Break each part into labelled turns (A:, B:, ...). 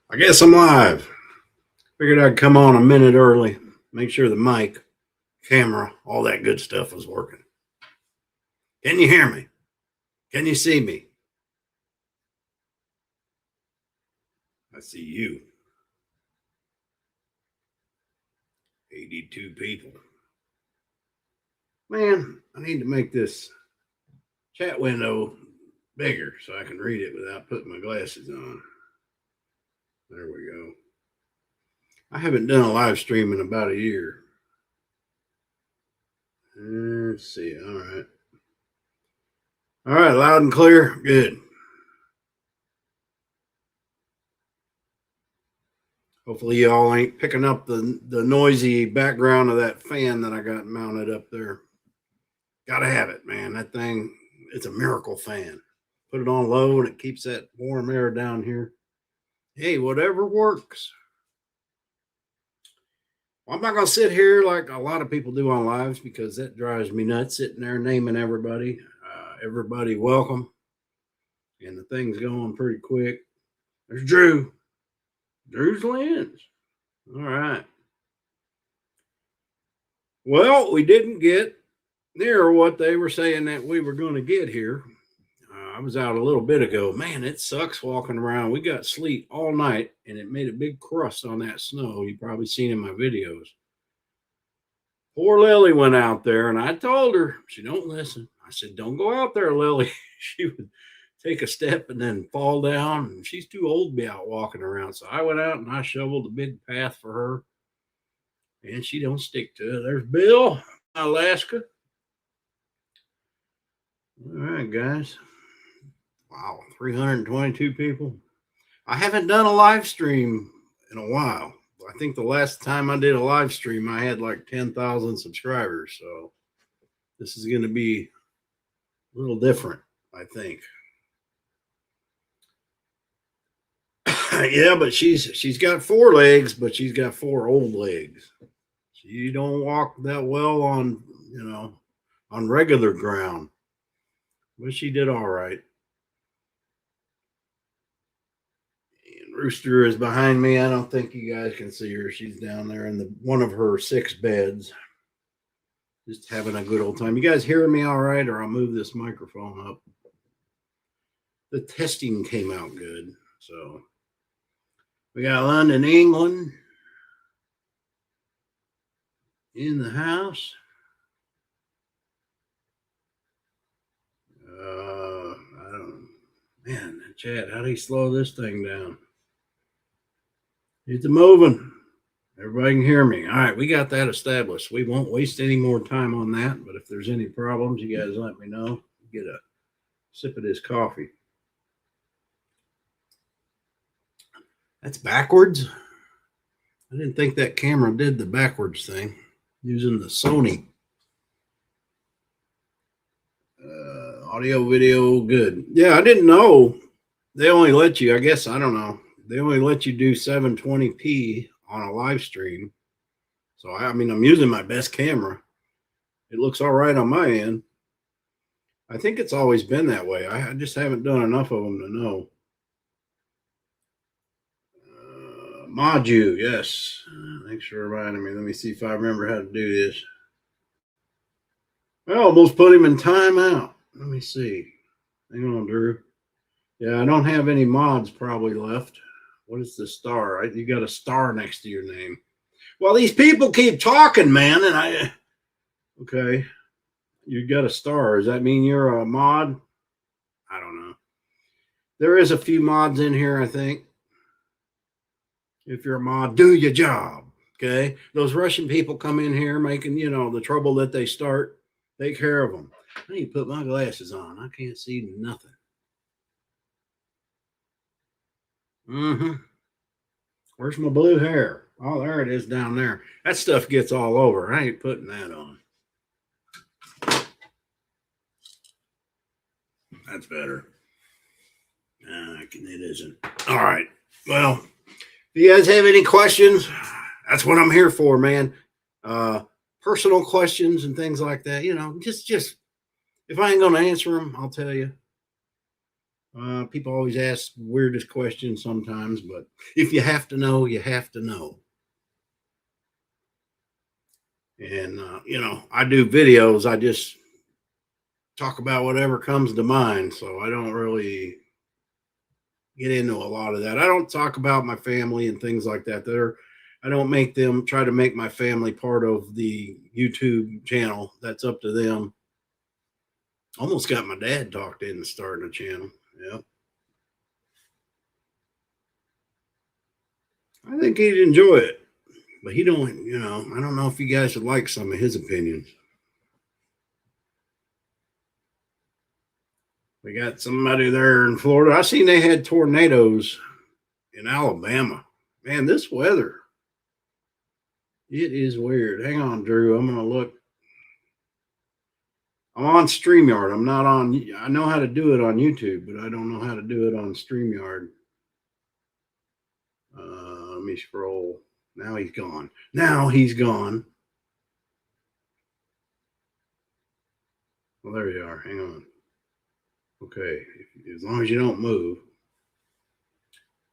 A: I guess I'm live. Figured I'd come on a minute early, make sure the mic, camera, all that good stuff was working. Can you hear me? Can you see me? I see you. 82 people. Man, I need to make this chat window bigger so I can read it without putting my glasses on. There we go. I haven't done a live stream in about a year. Let's see. All right. All right. Loud and clear. Good. Hopefully y'all ain't picking up the noisy background of that fan that I got mounted up there. Gotta have it, man. That thing, it's a miracle fan. Put it on low and it keeps that warm air down here. Hey, whatever works. Well, I'm not going to sit here like a lot of people do on lives because that drives me nuts, sitting there naming everybody. Everybody welcome. And the thing's going pretty quick. There's Drew. Drew's lens. All right. Well, we didn't get near what they were saying that we were going to get here. I was out a little bit ago. Man, it sucks walking around. We got sleet all night, and it made a big crust on that snow. You've probably seen in my videos. Poor Lily went out there, and I told her, she don't listen. I said, don't go out there, Lily. She would take a step and then fall down, and she's too old to be out walking around. So I went out and I shoveled a big path for her, and she don't stick to it. There's Bill, Alaska. All right, guys. Wow, 322 people. I haven't done a live stream in a while. I think the last time I did a live stream, I had like 10,000 subscribers. So this is going to be a little different, I think. Yeah, but she's got 4 legs, but she's got 4 old legs. She don't walk that well on, on regular ground. But she did all right. And Rooster is behind me. I don't think you guys can see her. She's down there in one of her 6 beds. Just having a good old time. You guys hearing me all right, or I'll move this microphone up. The testing came out good. So we got London, England in the house. I don't know. Man, Chad, how do you slow this thing down? It's moving. Everybody can hear me. All right, we got that established. We won't waste any more time on that, but if there's any problems, you guys let me know. Get a sip of this coffee. That's backwards. I didn't think that camera did the backwards thing. Using the Sony. Audio, video, good. Yeah, I didn't know. They only let you, I guess, I don't know. They only let you do 720p on a live stream. So, I'm using my best camera. It looks all right on my end. I think it's always been that way. I just haven't done enough of them to know. Maju, yes. Thanks for reminding me. Let me see if I remember how to do this. I almost put him in timeout. Let me see. Hang on, Drew. Yeah, I don't have any mods probably left. What is the star? You got a star next to your name. Well, these people keep talking, man, and okay. You got a star. Does that mean you're a mod? I don't know. There is a few mods in here, I think. If you're a mod, do your job. Okay. Those Russian people come in here making, the trouble that they start. Take care of them. I need to put my glasses on. I can't see nothing. Where's my blue hair? Oh, there it is down there. That stuff gets all over. I ain't putting that on. That's better. It isn't. All right. Well, if you guys have any questions, that's what I'm here for, man. Personal questions and things like that. Just if I ain't going to answer them, I'll tell you. People always ask weirdest questions sometimes, but if you have to know, you have to know. And, I do videos. I just talk about whatever comes to mind. So I don't really get into a lot of that. I don't talk about my family and things like that. I don't try to make my family part of the YouTube channel. That's up to them. Almost got my dad talked into starting a channel. Yeah. I think he'd enjoy it, but he don't, I don't know if you guys would like some of his opinions. We got somebody there in Florida. I seen they had tornadoes in Alabama. Man, this weather, it is weird. Hang on, Drew. I'm going to look. I'm on StreamYard. I'm not on, I know how to do it on YouTube, but I don't know how to do it on StreamYard. Let me scroll. Now he's gone. Well, there you are. Hang on. Okay. As long as you don't move.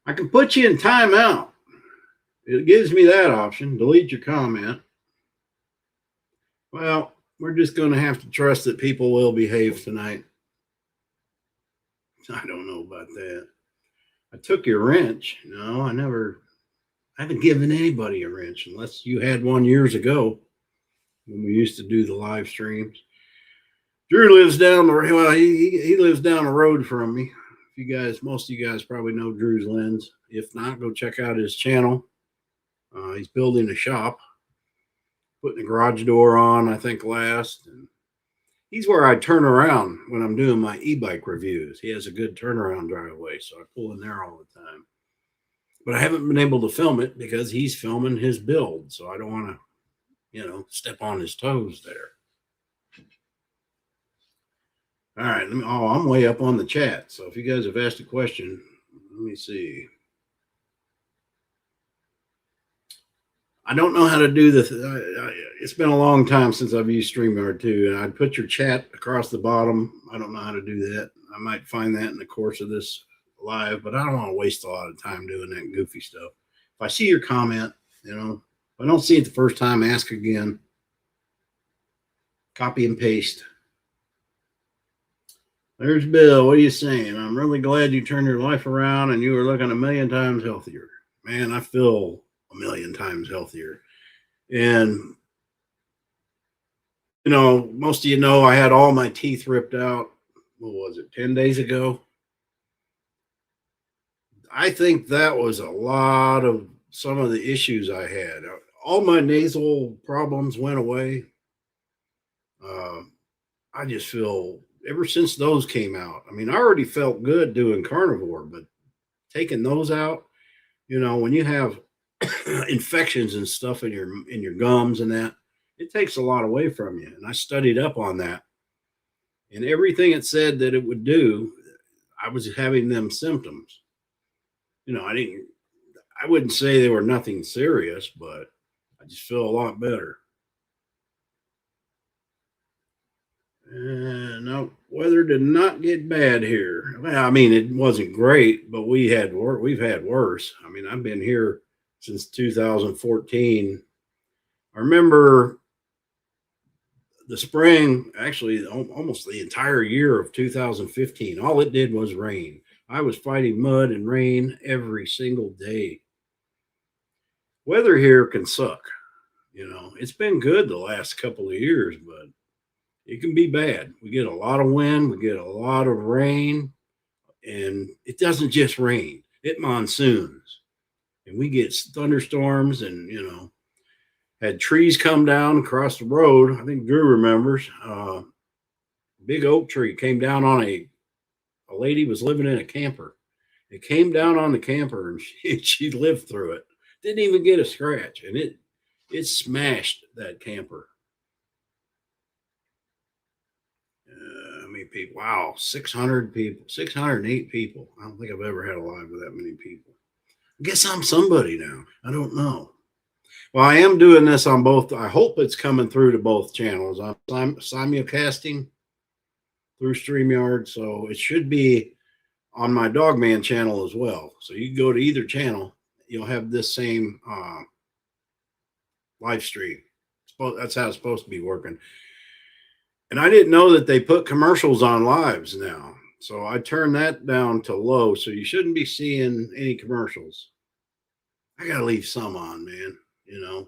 A: I can put you in timeout. It gives me that option. Delete your comment. Well, we're just going to have to trust that people will behave tonight. I don't know about that. I took your wrench. No, I haven't given anybody a wrench unless you had one years ago when we used to do the live streams. Drew lives down the well, he lives down the road from me. Most of you guys probably know Drew's Lens. If not, go check out his channel. He's building a shop, putting a garage door on, I think last. And he's where I turn around when I'm doing my e-bike reviews. He has a good turnaround driveway, so I pull in there all the time. But I haven't been able to film it because he's filming his build, so I don't want to, step on his toes there. All right. I'm way up on the chat. So if you guys have asked a question, let me see. I don't know how to do this. It's been a long time since I've used StreamYard too. And I'd put your chat across the bottom. I don't know how to do that. I might find that in the course of this live, but I don't want to waste a lot of time doing that goofy stuff. If I see your comment, if I don't see it the first time, ask again. Copy and paste. There's Bill. What are you saying? I'm really glad you turned your life around and you are looking a million times healthier. Man, I feel a million times healthier. And, most of you know I had all my teeth ripped out. What was it, 10 days ago? I think that was a lot of some of the issues I had. All my nasal problems went away. I just feel ever since those came out. I mean, I already felt good doing carnivore, but taking those out, when you have infections and stuff in your gums and that, it takes a lot away from you. And I studied up on that, and everything it said that it would do, I was having them symptoms. I wouldn't say they were nothing serious, but I just feel a lot better. No, weather did not get bad here. Well, I mean, it wasn't great, but we've had worse. I mean, I've been here since 2014. I remember the spring, actually almost the entire year of 2015. All it did was rain. I was fighting mud and rain every single day. Weather here can suck. It's been good the last couple of years, but it can be bad. We get a lot of wind, we get a lot of rain, and it doesn't just rain, it monsoons. And we get thunderstorms and, had trees come down across the road. I think Drew remembers. Big oak tree came down on a lady was living in a camper. It came down on the camper and she lived through it. Didn't even get a scratch, and it smashed that camper. People. Wow, 600 people, 608 people. I don't think I've ever had a live with that many people. I guess I'm somebody now. I don't know. Well, I am doing this on both. I hope it's coming through to both channels. I'm simulcasting through StreamYard, so it should be on my Dogman channel as well. So you can go to either channel, you'll have this same live stream. That's how it's supposed to be working. And I didn't know that they put commercials on lives now. So I turned that down to low. So you shouldn't be seeing any commercials. I got to leave some on, man, you know.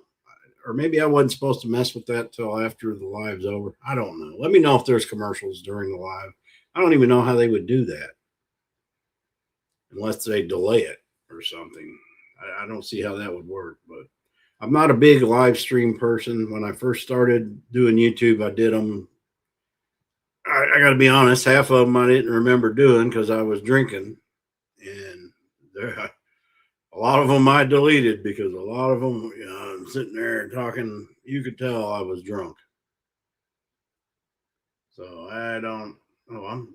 A: Or maybe I wasn't supposed to mess with that till after the live's over. I don't know. Let me know if there's commercials during the live. I don't even know how they would do that unless they delay it or something. I don't see how that would work, but I'm not a big live stream person. When I first started doing YouTube, I did them. I got to be honest, half of them I didn't remember doing because I was drinking, and a lot of them I deleted because a lot of them, you know, I'm sitting there talking. You could tell I was drunk. So I don't. Oh, I'm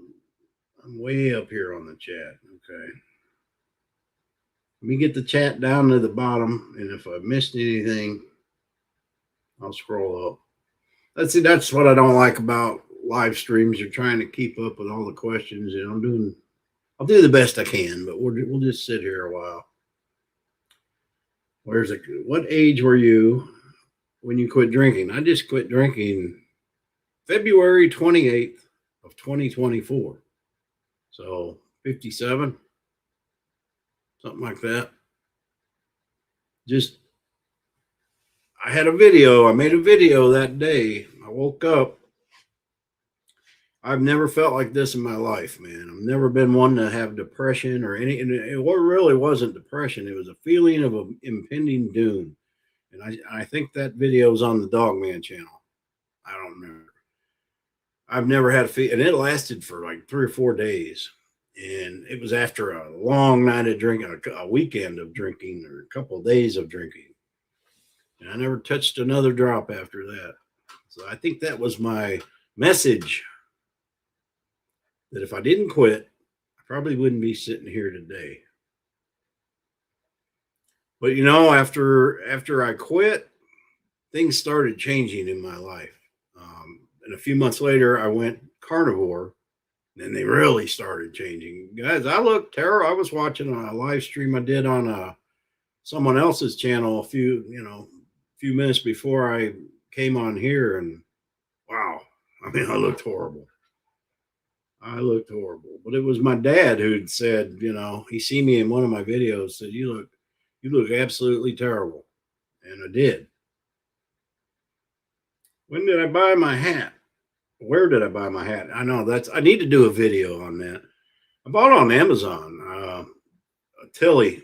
A: way up here on the chat. Okay. Let me get the chat down to the bottom, and if I missed anything, I'll scroll up. That's what I don't like about live streams. You're trying to keep up with all the questions, and I'll do the best I can, but we'll just sit here a while. Where's it? What age were you when you quit drinking? I just quit drinking February 28th of 2024. So 57, something like that. I had a video. I made a video that day. I woke up. I've never felt like this in my life, man. I've never been one to have depression or any. And it really wasn't depression. It was a feeling of an impending doom. And I think that video is on the Dogman channel. I don't remember. I've never had a feel, and it lasted for like 3 or 4 days. And it was after a long night of drinking, a weekend of drinking, or a couple of days of drinking. And I never touched another drop after that. So I think that was my message, that if I didn't quit, I probably wouldn't be sitting here today. But you know, after I quit, things started changing in my life. And a few months later, I went carnivore, and they really started changing. Guys, I looked terrible. I was watching a live stream I did on someone else's channel a few minutes before I came on here, and wow, I mean, I looked horrible. But it was my dad who'd said, he seen me in one of my videos, said, you look absolutely terrible. And I did. When did I buy my hat? Where did I buy my hat? I know I need to do a video on that. I bought it on Amazon. Tilly.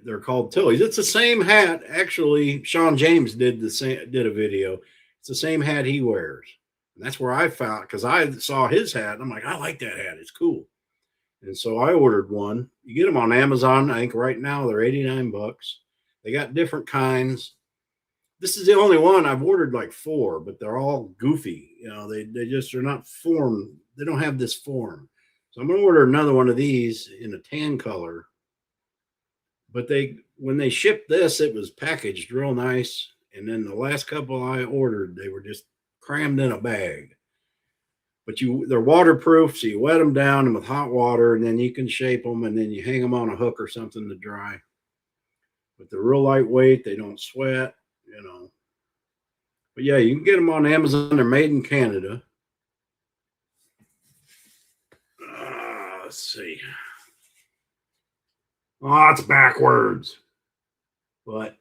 A: They're called Tilly's. It's the same hat. Actually, Sean James did a video. It's the same hat he wears. And that's where I found, because I saw his hat. And I'm like, I like that hat. It's cool. And so I ordered one. You get them on Amazon. I think right now they're $89. They got different kinds. This is the only one. I've ordered like 4, but they're all goofy. They're not formed. They don't have this form. So I'm going to order another one of these in a tan color. But when they shipped this, it was packaged real nice. And then the last couple I ordered, they were just crammed in a bag. But they're waterproof, so you wet them down and with hot water, and then you can shape them, and then you hang them on a hook or something to dry. But they're real lightweight. They don't sweat, But yeah, you can get them on Amazon. They're made in Canada. Let's see. Oh, it's backwards. But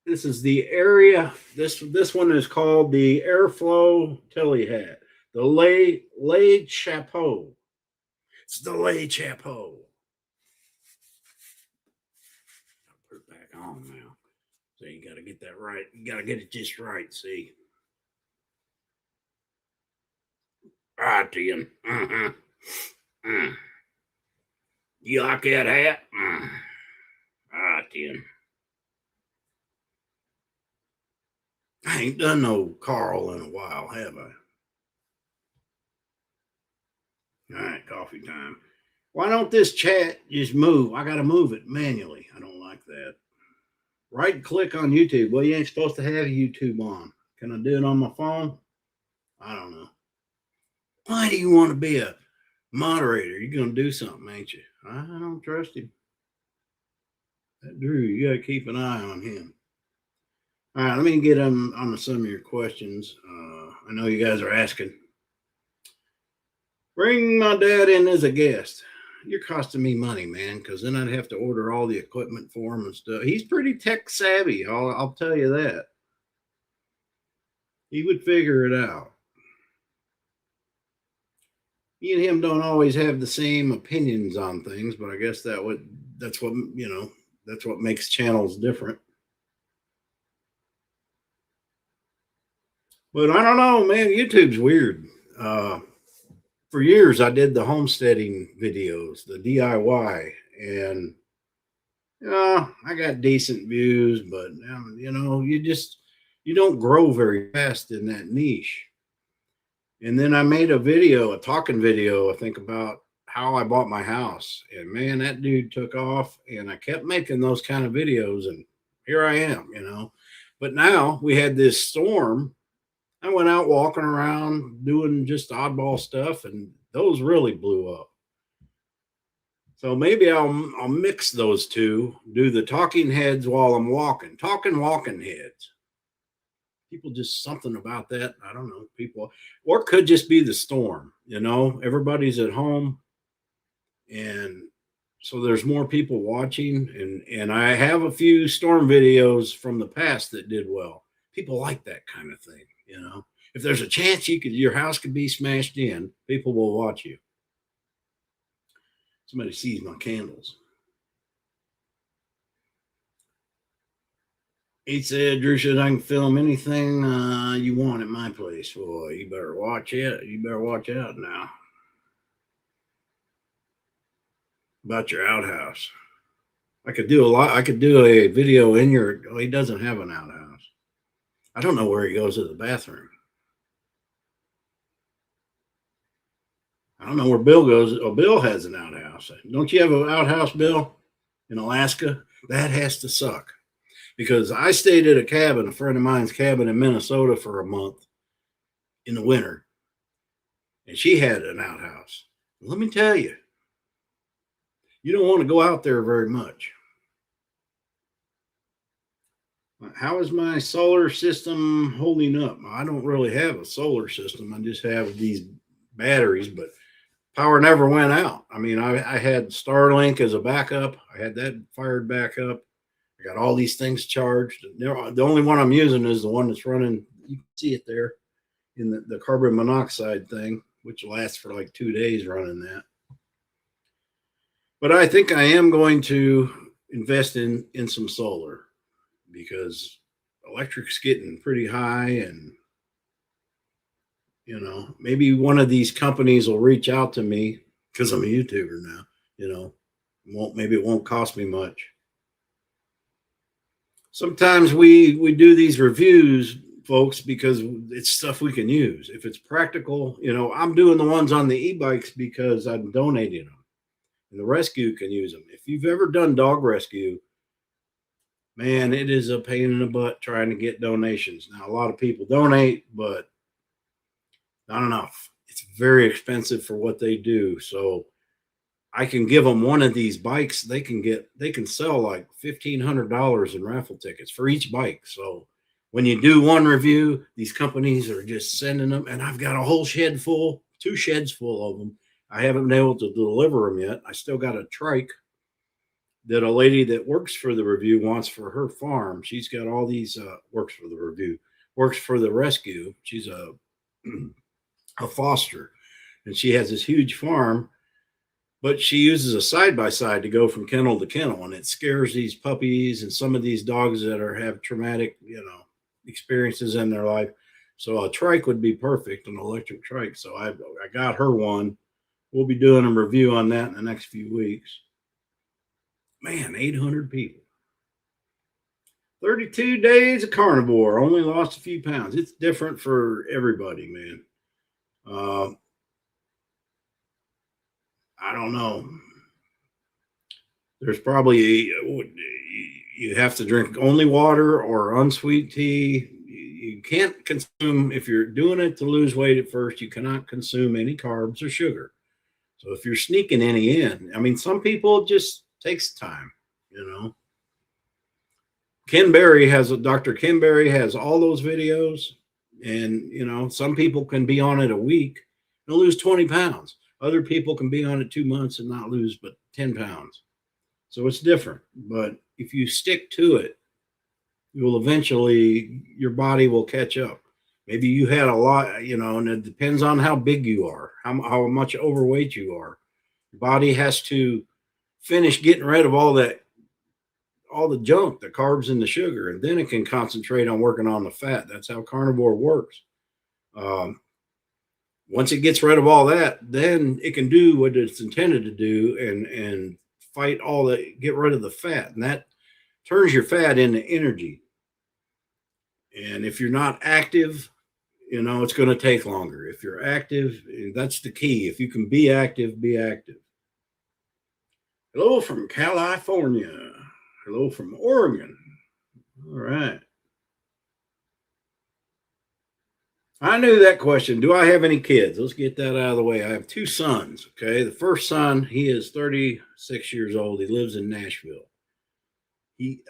A: this is the area. This one is called the Airflow Tilly hat. The lay chapeau. It's the lay chapeau. I'll put it back on now. So you got to get that right. You got to get it just right. See. All right, Ian. You like that hat? All right, Ian. I ain't done no Carl in a while, have I? All right, coffee time. Why don't this chat just move? I got to move it manually. I don't like that. Right click on YouTube. Well, you ain't supposed to have YouTube on. Can I do it on my phone? I don't know. Why do you want to be a Moderator, you're going to do something, ain't you? I don't trust him. That Drew, you got to keep an eye on him. All right, let me get on some of your questions. I know you guys are asking. Bring my dad in as a guest. You're costing me money, man, because then I'd have to order all the equipment for him and stuff. He's pretty tech savvy, I'll tell you that. He would figure it out. Me and him don't always have the same opinions on things, but I guess that's what makes channels different. But I don't know, man. YouTube's weird. For years, I did the homesteading videos, the DIY, and I got decent views, but you don't grow very fast in that niche. And then I made a talking video, I think, about how I bought my house. And man, that dude took off, and I kept making those kind of videos, and here I am. But now we had this storm. I went out walking around doing just oddball stuff, and those really blew up. So maybe I'll mix those two, do the talking heads while I'm walking heads. People just something about that. I don't know, people, or it could just be the storm, everybody's at home. And so there's more people watching, and I have a few storm videos from the past that did well. People like that kind of thing. If there's a chance your house could be smashed in, people will watch you. Somebody sees my candles. He said, Drew said, I can film anything you want at my place. Well, you better watch it. You better watch out now. About your outhouse. I could do a video in he doesn't have an outhouse. I don't know where he goes to the bathroom. I don't know where Bill goes. Oh, Bill has an outhouse. Don't you have an outhouse, Bill, in Alaska? That has to suck. Because I stayed at a friend of mine's cabin in Minnesota for a month in the winter. And she had an outhouse. Let me tell you, you don't want to go out there very much. How is my solar system holding up? I don't really have a solar system. I just have these batteries, but power never went out. I mean, I had Starlink as a backup. I had that fired back up. I got all these things charged. The only one I'm using is the one that's running. You can see it there in the carbon monoxide thing, which lasts for like 2 days running that. But I think I am going to invest in some solar, because electric's getting pretty high, and maybe one of these companies will reach out to me because I'm a YouTuber now. Maybe it won't cost me much. Sometimes we do these reviews, folks, because it's stuff we can use. If it's practical, I'm doing the ones on the e-bikes because I'm donating them, and the rescue can use them. If you've ever done dog rescue, man, it is a pain in the butt trying to get donations. Now, a lot of people donate, but not enough. It's very expensive for what they do. So I can give them one of these bikes. They can sell like $1,500 in raffle tickets for each bike. So when you do one review, these companies are just sending them, and I've got a whole shed full, 2 sheds full of them. I haven't been able to deliver them yet. I still got a trike that a lady that works for the review wants for her farm. She's got all these, works for the rescue. She's a foster, and she has this huge farm, but she uses a side-by-side to go from kennel to kennel, and it scares these puppies and some of these dogs that have traumatic, experiences in their life. So a trike would be perfect, an electric trike. So I got her one. We'll be doing a review on that in the next few weeks. Man, 800 people. 32 days of carnivore, only lost a few pounds. It's different for everybody, man. I don't know. There's probably, you have to drink only water or unsweet tea. You can't consume, if you're doing it to lose weight at first, you cannot consume any carbs or sugar. So if you're sneaking any in, I mean, some people it just takes time, you know. Dr. Ken Berry has all those videos, and you know, some people can be on it a week and lose 20 pounds. Other people can be on it 2 months and not lose but 10 pounds. So it's different. But if you stick to it, you will eventually, your body will catch up. Maybe you had a lot, you know, and it depends on how big you are, how much overweight you are. Your body has to finish getting rid of all the junk, the carbs and the sugar, and then it can concentrate on working on the fat. That's how carnivore works. Um, Once it gets rid of all that, then it can do what it's intended to do and fight get rid of the fat, and that turns your fat into energy. And if you're not active, you know, it's going to take longer. If you're active, that's the key. If you can be active, be active. Hello from California. Hello from Oregon. All right. I knew that question. Do I have any kids? Let's get that out of the way. I have two sons. Okay. The first son, he is 36 years old. He lives in Nashville.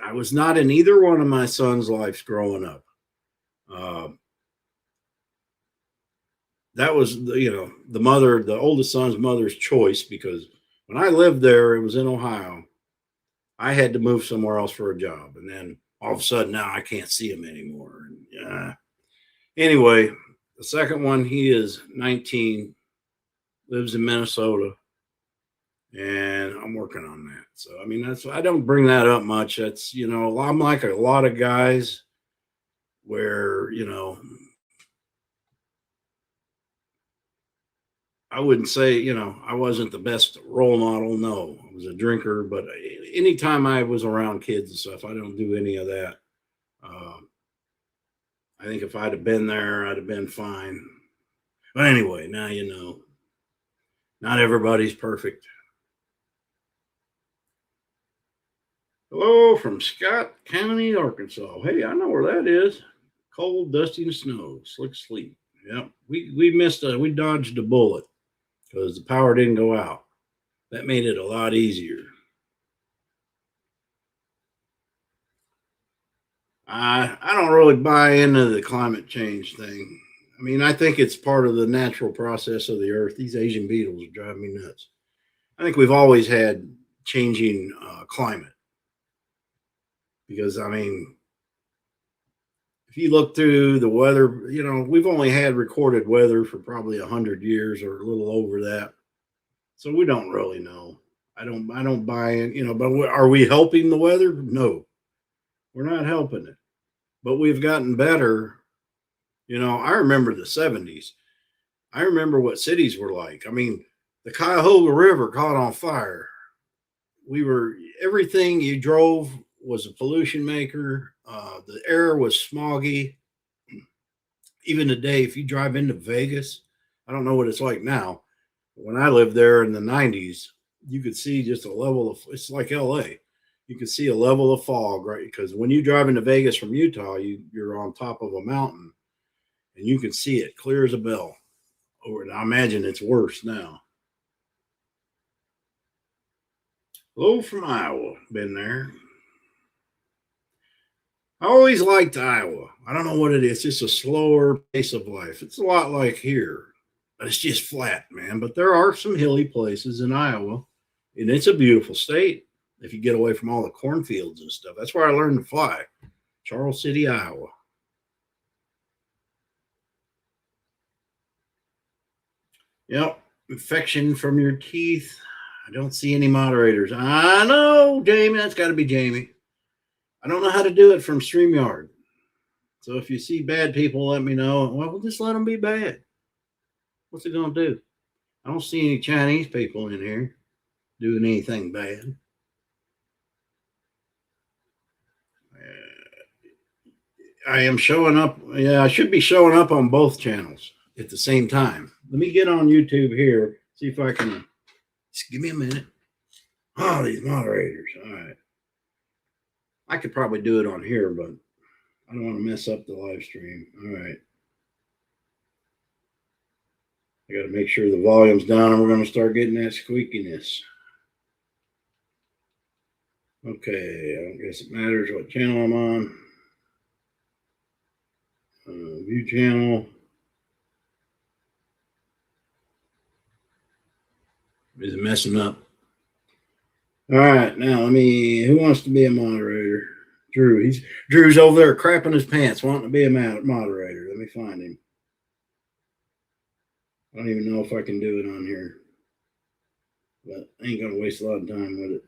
A: I was not in either one of my sons' lives growing up. Uh, that was, the oldest son's mother's choice, because when I lived there, it was in Ohio. I had to move somewhere else for a job. And then all of a sudden now I can't see him anymore. Anyway, the second one, he is 19, lives in Minnesota, and I'm working on that. So, I mean, I don't bring that up much. That's, you know, I'm like a lot of guys where, you know, I wouldn't say, you know, I wasn't the best role model. No, I was a drinker, but anytime I was around kids and stuff, I don't do any of that. Uh, I think if I'd have been there, I'd have been fine. But anyway, now you know, not everybody's perfect. Hello from Scott County, Arkansas. Hey, I know where that is. Cold, dusty, and snow. Slick sleep. Yep. We dodged a bullet because the power didn't go out. That made it a lot easier. I don't really buy into the climate change thing. I mean, I think it's part of the natural process of the earth. These Asian beetles drive me nuts. I think we've always had changing climate, because, I mean, if you look through the weather, you know, we've only had recorded weather for probably 100 years or a little over that. So we don't really know. I don't buy in, you know, but are we helping the weather? No, we're not helping it, but we've gotten better. You know, I remember the 70s. I remember what cities were like. I mean, the Cuyahoga River caught on fire. Everything you drove was a pollution maker. The air was smoggy. Even today, if you drive into Vegas, I don't know what it's like now. When I lived there in the 90s, you could see just a level of, it's like LA. You could see a level of fog, right? Because when you drive into Vegas from Utah, you're on top of a mountain and you can see it clear as a bell. I imagine it's worse now. Hello from Iowa. Been there. I always liked Iowa. I don't know what it is. It's just a slower pace of life. It's a lot like here, but it's just flat, man. But there are some hilly places in Iowa, and it's a beautiful state if you get away from all the cornfields and stuff. That's where I learned to fly. Charles City, Iowa. Yep. Infection from your teeth. I don't see any moderators. I know, Jamie. That's got to be Jamie. I don't know how to do it from StreamYard. So if you see bad people, let me know. Well, we'll just let them be bad. What's it going to do? I don't see any Chinese people in here doing anything bad. I am showing up. Yeah, I should be showing up on both channels at the same time. Let me get on YouTube here, see if I can. Just give me a minute. Oh, these moderators. All right. I could probably do it on here, but I don't want to mess up the live stream. All right. I got to make sure the volume's down, and we're going to start getting that squeakiness. Okay, I don't guess it matters what channel I'm on. View channel. Is it messing up? All right, now who wants to be a moderator? Drew's over there crapping his pants, wanting to be a moderator. Let me find him. I don't even know if I can do it on here, but I ain't gonna waste a lot of time with it.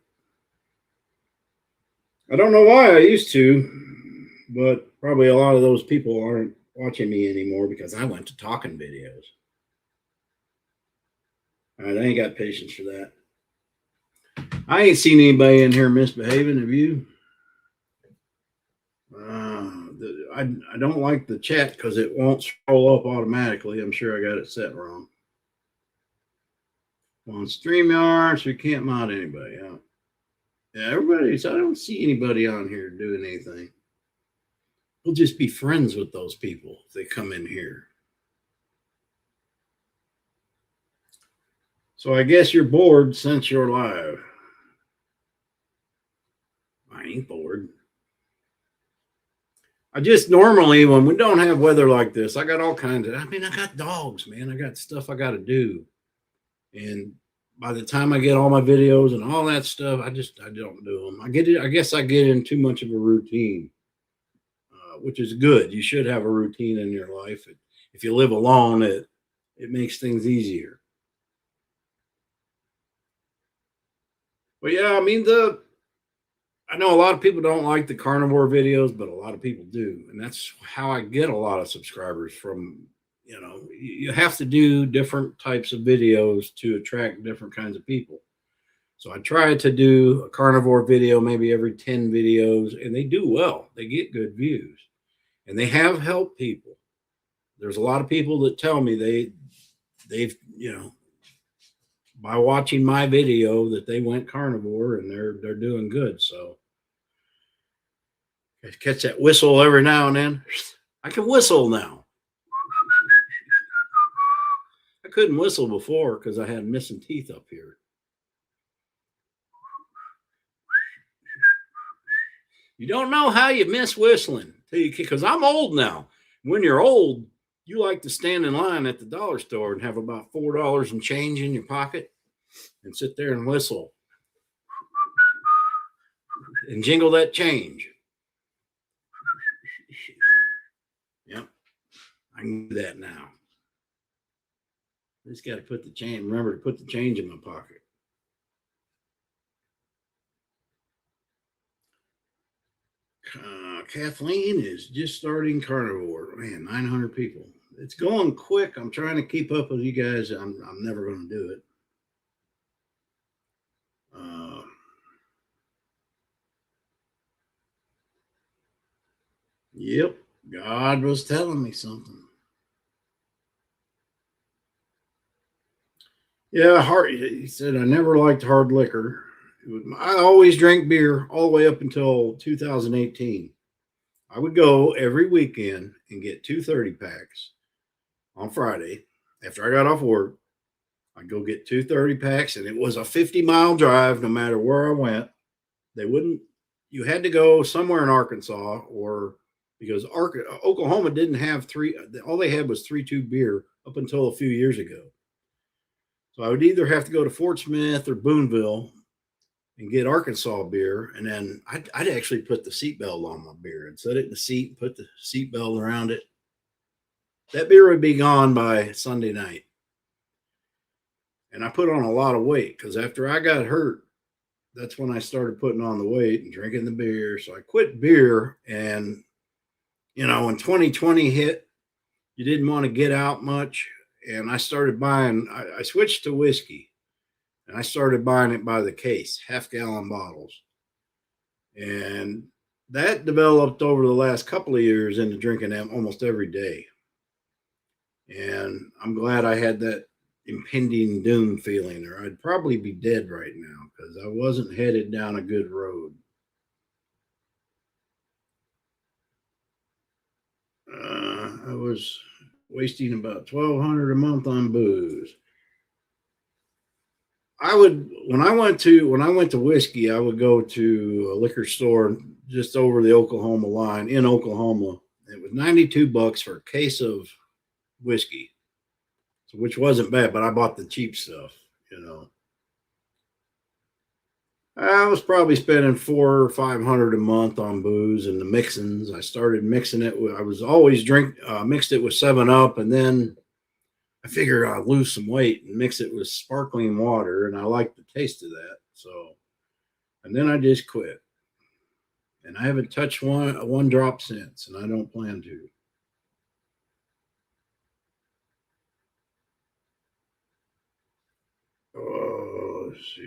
A: I don't know why I used to, but probably a lot of those people aren't watching me anymore because I went to talking videos. All right, I ain't got patience for that. I ain't seen anybody in here misbehaving. Have you? I don't like the chat because it won't scroll up automatically. I'm sure I got it set wrong. On StreamYard, so we can't mod anybody out. Yeah, I don't see anybody on here doing anything. We'll just be friends with those people if they come in here. So I guess you're bored since you're live. I ain't bored. I just normally, when we don't have weather like this, I got all kinds of, I got dogs, man. I got stuff I got to do. And by the time I get all my videos and all that stuff, I don't do them. I guess I get in too much of a routine, which is good. You should have a routine in your life. If you live alone, it makes things easier. But yeah, I know a lot of people don't like the carnivore videos, but a lot of people do. And that's how I get a lot of subscribers from, you have to do different types of videos to attract different kinds of people. So I try to do a carnivore video maybe every 10 videos, and they do well. They get good views, and they have helped people. There's a lot of people that tell me they've by watching my video that they went carnivore and they're doing good. So I catch that whistle every now and then. I can whistle now. I couldn't whistle before because I had missing teeth up here. You don't know how you miss whistling because I'm old now. When you're old, you like to stand in line at the dollar store and have about $4 and change in your pocket and sit there and whistle and jingle that change. Yep, I can do that now. I just got to remember to put the change in my pocket. Kathleen is just starting carnivore. Man, 900 people. It's going quick. I'm trying to keep up with you guys. I'm never going to do it. Yep, God was telling me something. Yeah, he said I never liked hard liquor. I always drank beer all the way up until 2018. I would go every weekend and get 2 30-packs on Friday after I got off work. I'd go get 2 30-packs, and it was a 50-mile drive no matter where I went. You had to go somewhere in Arkansas, or because Oklahoma didn't have all they had was 3-2 beer up until a few years ago. So I would either have to go to Fort Smith or Boonville and get Arkansas beer, and then I'd actually put the seatbelt on my beer and set it in the seat and put the seatbelt around it. That beer would be gone by Sunday night. And I put on a lot of weight because after I got hurt, that's when I started putting on the weight and drinking the beer. So I quit beer, and when 2020 hit, you didn't want to get out much. And I started I switched to whiskey, and I started buying it by the case, half-gallon bottles. And that developed over the last couple of years into drinking them almost every day. And I'm glad I had that impending doom feeling, or I'd probably be dead right now because I wasn't headed down a good road. I was wasting about $1,200 a month on booze. I would when I went to whiskey, I would go to a liquor store just over the Oklahoma line in Oklahoma. It was $92 for a case of whiskey, so which wasn't bad, but I bought the cheap stuff, you know. I was probably spending 400 or 500 a month on booze and the mixins. I started mixing it. I was always mixed it with 7 Up, and then I figured I'd lose some weight and mix it with sparkling water, and I like the taste of that. So, and then I just quit, and I haven't touched one drop since, and I don't plan to. Oh, let's see.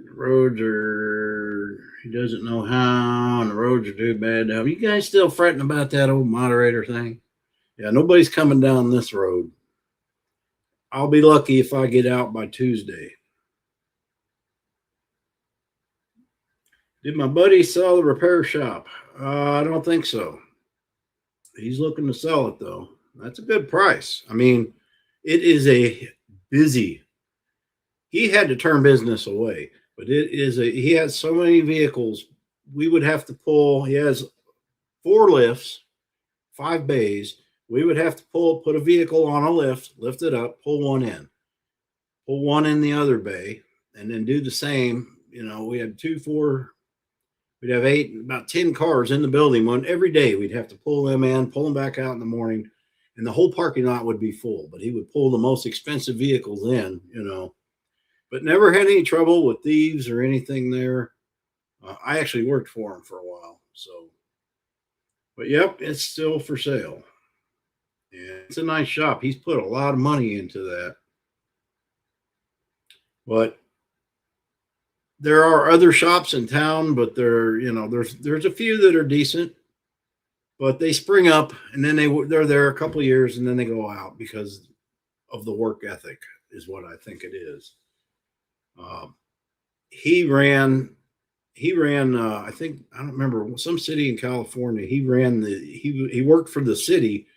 A: The roads are. He doesn't know how, and the roads are too bad. Now, you guys still fretting about that old moderator thing? Yeah, nobody's coming down this road. I'll be lucky if I get out by Tuesday. Did my buddy sell the repair shop? I don't think so. He's looking to sell it though. That's a good price. I mean, it is a busy. He had to turn business away, but he has so many vehicles. We would have to pull. He has 4 lifts, 5 bays. We would have to put a vehicle on a lift it up, pull one in the other bay, and then do the same. You know, we had 2, 4, we'd have 8, about 10 cars in the building. Every day we'd have to pull them in, pull them back out in the morning, and the whole parking lot would be full. But he would pull the most expensive vehicles in, you know, but never had any trouble with thieves or anything there. I actually worked for him for a while. So, but yep, it's still for sale. And it's a nice shop. He's put a lot of money into that. But there are other shops in town, but there's a few that are decent, but they spring up and then they're there a couple of years and then they go out because of the work ethic is what I think it is. He ran. I think I don't remember some city in California. He worked for the city.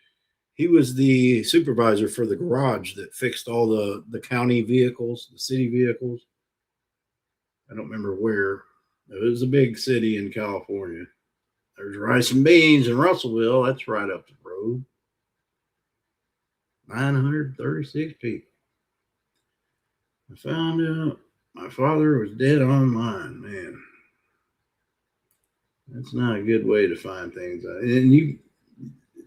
A: He was the supervisor for the garage that fixed all the county vehicles, the city vehicles. I don't remember where. It was a big city in California. There's Rice and Beans in Russellville. That's right up the road. 936 people. I found out my father was dead online, man. That's not a good way to find things. And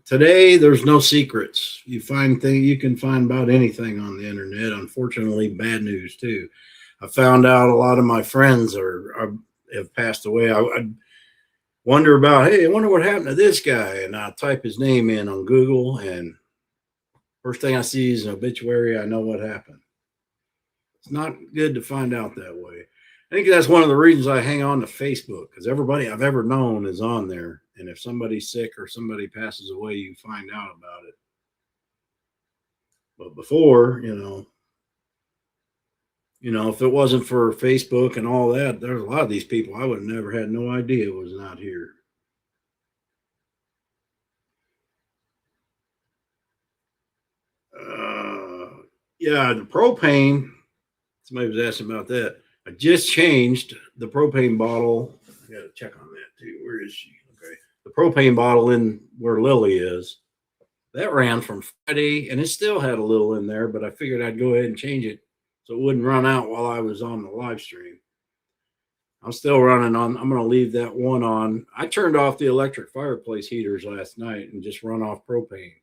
A: today there's no secrets. You can find about anything on the internet. Unfortunately, bad news too. I found out a lot of my friends have passed away. I wonder about, hey, I wonder what happened to this guy, and I type his name in on Google, and first thing I see is an obituary. I know what happened. It's not good to find out that way. I think that's one of the reasons I hang on to Facebook, because everybody I've ever known is on there. And if somebody's sick or somebody passes away, you find out about it. But before, if it wasn't for Facebook and all that, there's a lot of these people I would have never had no idea was not here. Yeah, the propane. Somebody was asking about that. I just changed the propane bottle. I got to check on that too. Where is she? Okay. The propane bottle in where Lily is. That ran from Friday and it still had a little in there, but I figured I'd go ahead and change it so it wouldn't run out while I was on the live stream. I'm still running on. I'm going to leave that one on. I turned off the electric fireplace heaters last night and just run off propane.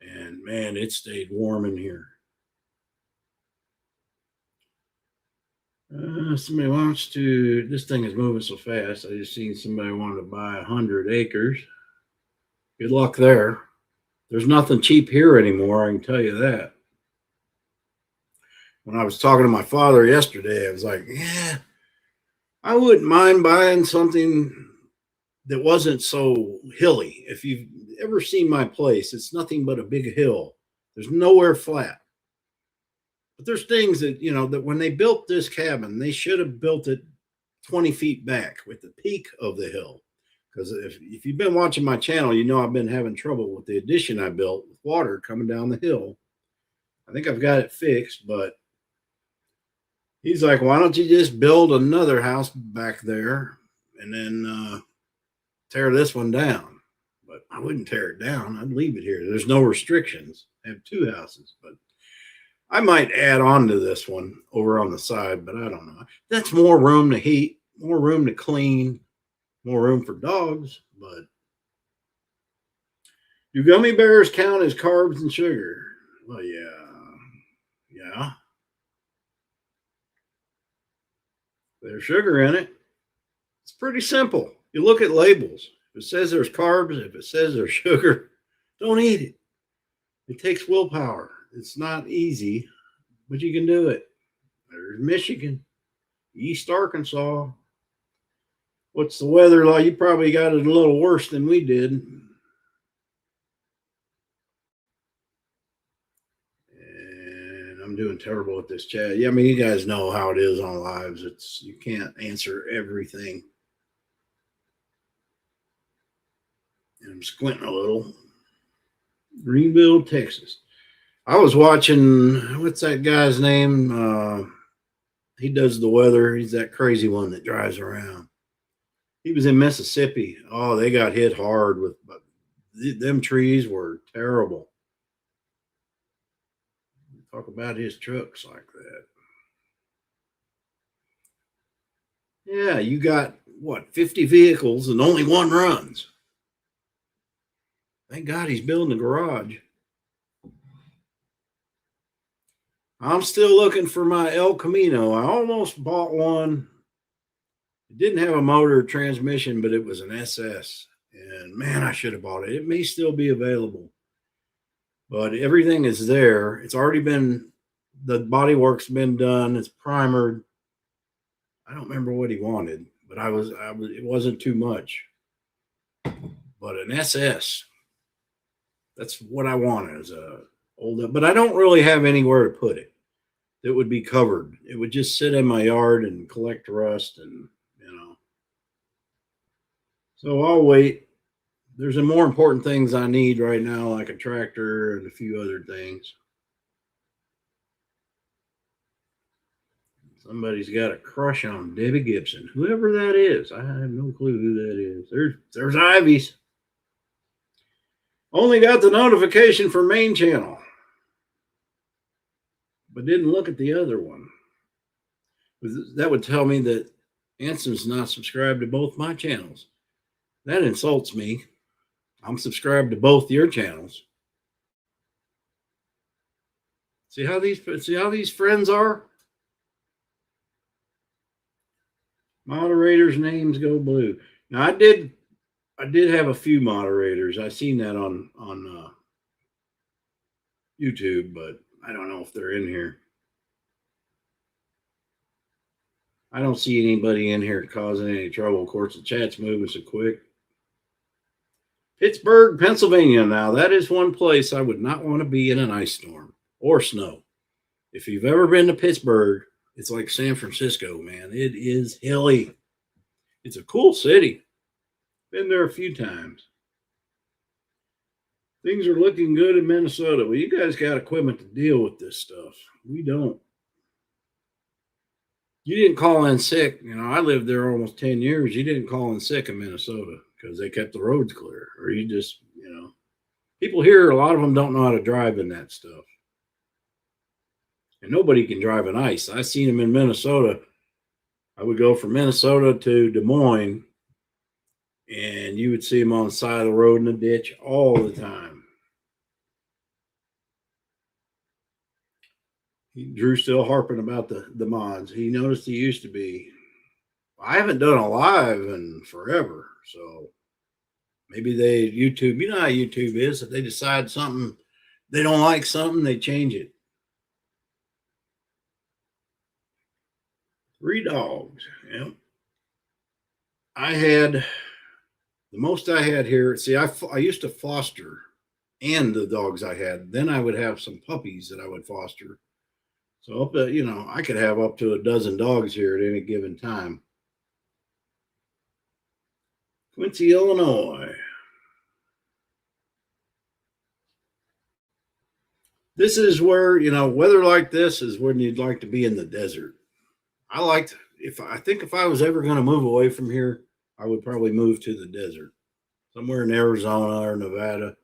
A: And man, it stayed warm in here. Somebody wants to. This thing is moving so fast. I just seen somebody wanted to buy 100 acres. Good luck there. There's nothing cheap here anymore. I can tell you that. When I was talking to my father yesterday, I was like, yeah, I wouldn't mind buying something that wasn't so hilly. If you've ever seen my place, it's nothing but a big hill. There's nowhere flat. But there's things that, that when they built this cabin, they should have built it 20 feet back with the peak of the hill. Because if you've been watching my channel, you know I've been having trouble with the addition I built with water coming down the hill. I think I've got it fixed, but he's like, why don't you just build another house back there and then tear this one down? But I wouldn't tear it down. I'd leave it here. There's no restrictions. I have two houses, but I might add on to this one over on the side, but I don't know. That's more room to heat, more room to clean, more room for dogs. But do gummy bears count as carbs and sugar? Well, yeah. There's sugar in it. It's pretty simple. You look at labels. If it says there's carbs, if it says there's sugar, don't eat it. It takes willpower. It's not easy, but you can do it. There's Michigan, East Arkansas. What's the weather like? You probably got it a little worse than we did. And I'm doing terrible with this chat. Yeah, I mean, you guys know how it is on lives. You can't answer everything. And I'm squinting a little. Greenville, Texas. I was watching, what's that guy's name? He does the weather. He's that crazy one that drives around. He was in Mississippi. Oh, they got hit hard with, but them trees were terrible. Talk about his trucks like that. Yeah, you got what, 50 vehicles and only one runs. Thank God he's building a garage. I'm still looking for my El Camino. I almost bought one. It didn't have a motor or transmission, but it was an SS. And man, I should have bought it. It may still be available. But everything is there. It's already been, the bodywork's been done. It's primered. I don't remember what he wanted, but it wasn't too much. But an SS, that's what I want as a old, but I don't really have anywhere to put it. It would be covered. It would just sit in my yard and collect rust and, So I'll wait. There's some more important things I need right now, like a tractor and a few other things. Somebody's got a crush on Debbie Gibson. Whoever that is, I have no clue who that is. There's Ivy's. Only got the notification for main channel, but didn't look at the other one. That would tell me that Anson's not subscribed to both my channels. That insults me. I'm subscribed to both your channels. See how these friends are? Moderators' names go blue. Now I did have a few moderators. I seen that on YouTube, but I don't know if they're in here. I don't see anybody in here causing any trouble. Of course, the chat's moving so quick. Pittsburgh, Pennsylvania. Now, that is one place I would not want to be in an ice storm or snow. If you've ever been to Pittsburgh, it's like San Francisco, man. It is hilly. It's a cool city. Been there a few times. Things are looking good in Minnesota. Well, you guys got equipment to deal with this stuff. We don't. You didn't call in sick. I lived there almost 10 years. You didn't call in sick in Minnesota because they kept the roads clear. Or you just, people here, a lot of them don't know how to drive in that stuff. And nobody can drive in ice. I seen them in Minnesota. I would go from Minnesota to Des Moines, and you would see them on the side of the road in the ditch all the time. Drew still harping about the mods. He noticed he used to be. I haven't done a live in forever, so maybe they YouTube. You know how YouTube is. If they decide something, they don't like something, they change it. 3 dogs. Yeah. The most I had here. See, I used to foster and the dogs I had. Then I would have some puppies that I would foster. So I could have up to a dozen dogs here at any given time. Quincy, Illinois. This is where, weather like this is when you'd like to be in the desert. I think if I was ever going to move away from here, I would probably move to the desert, somewhere in Arizona or Nevada.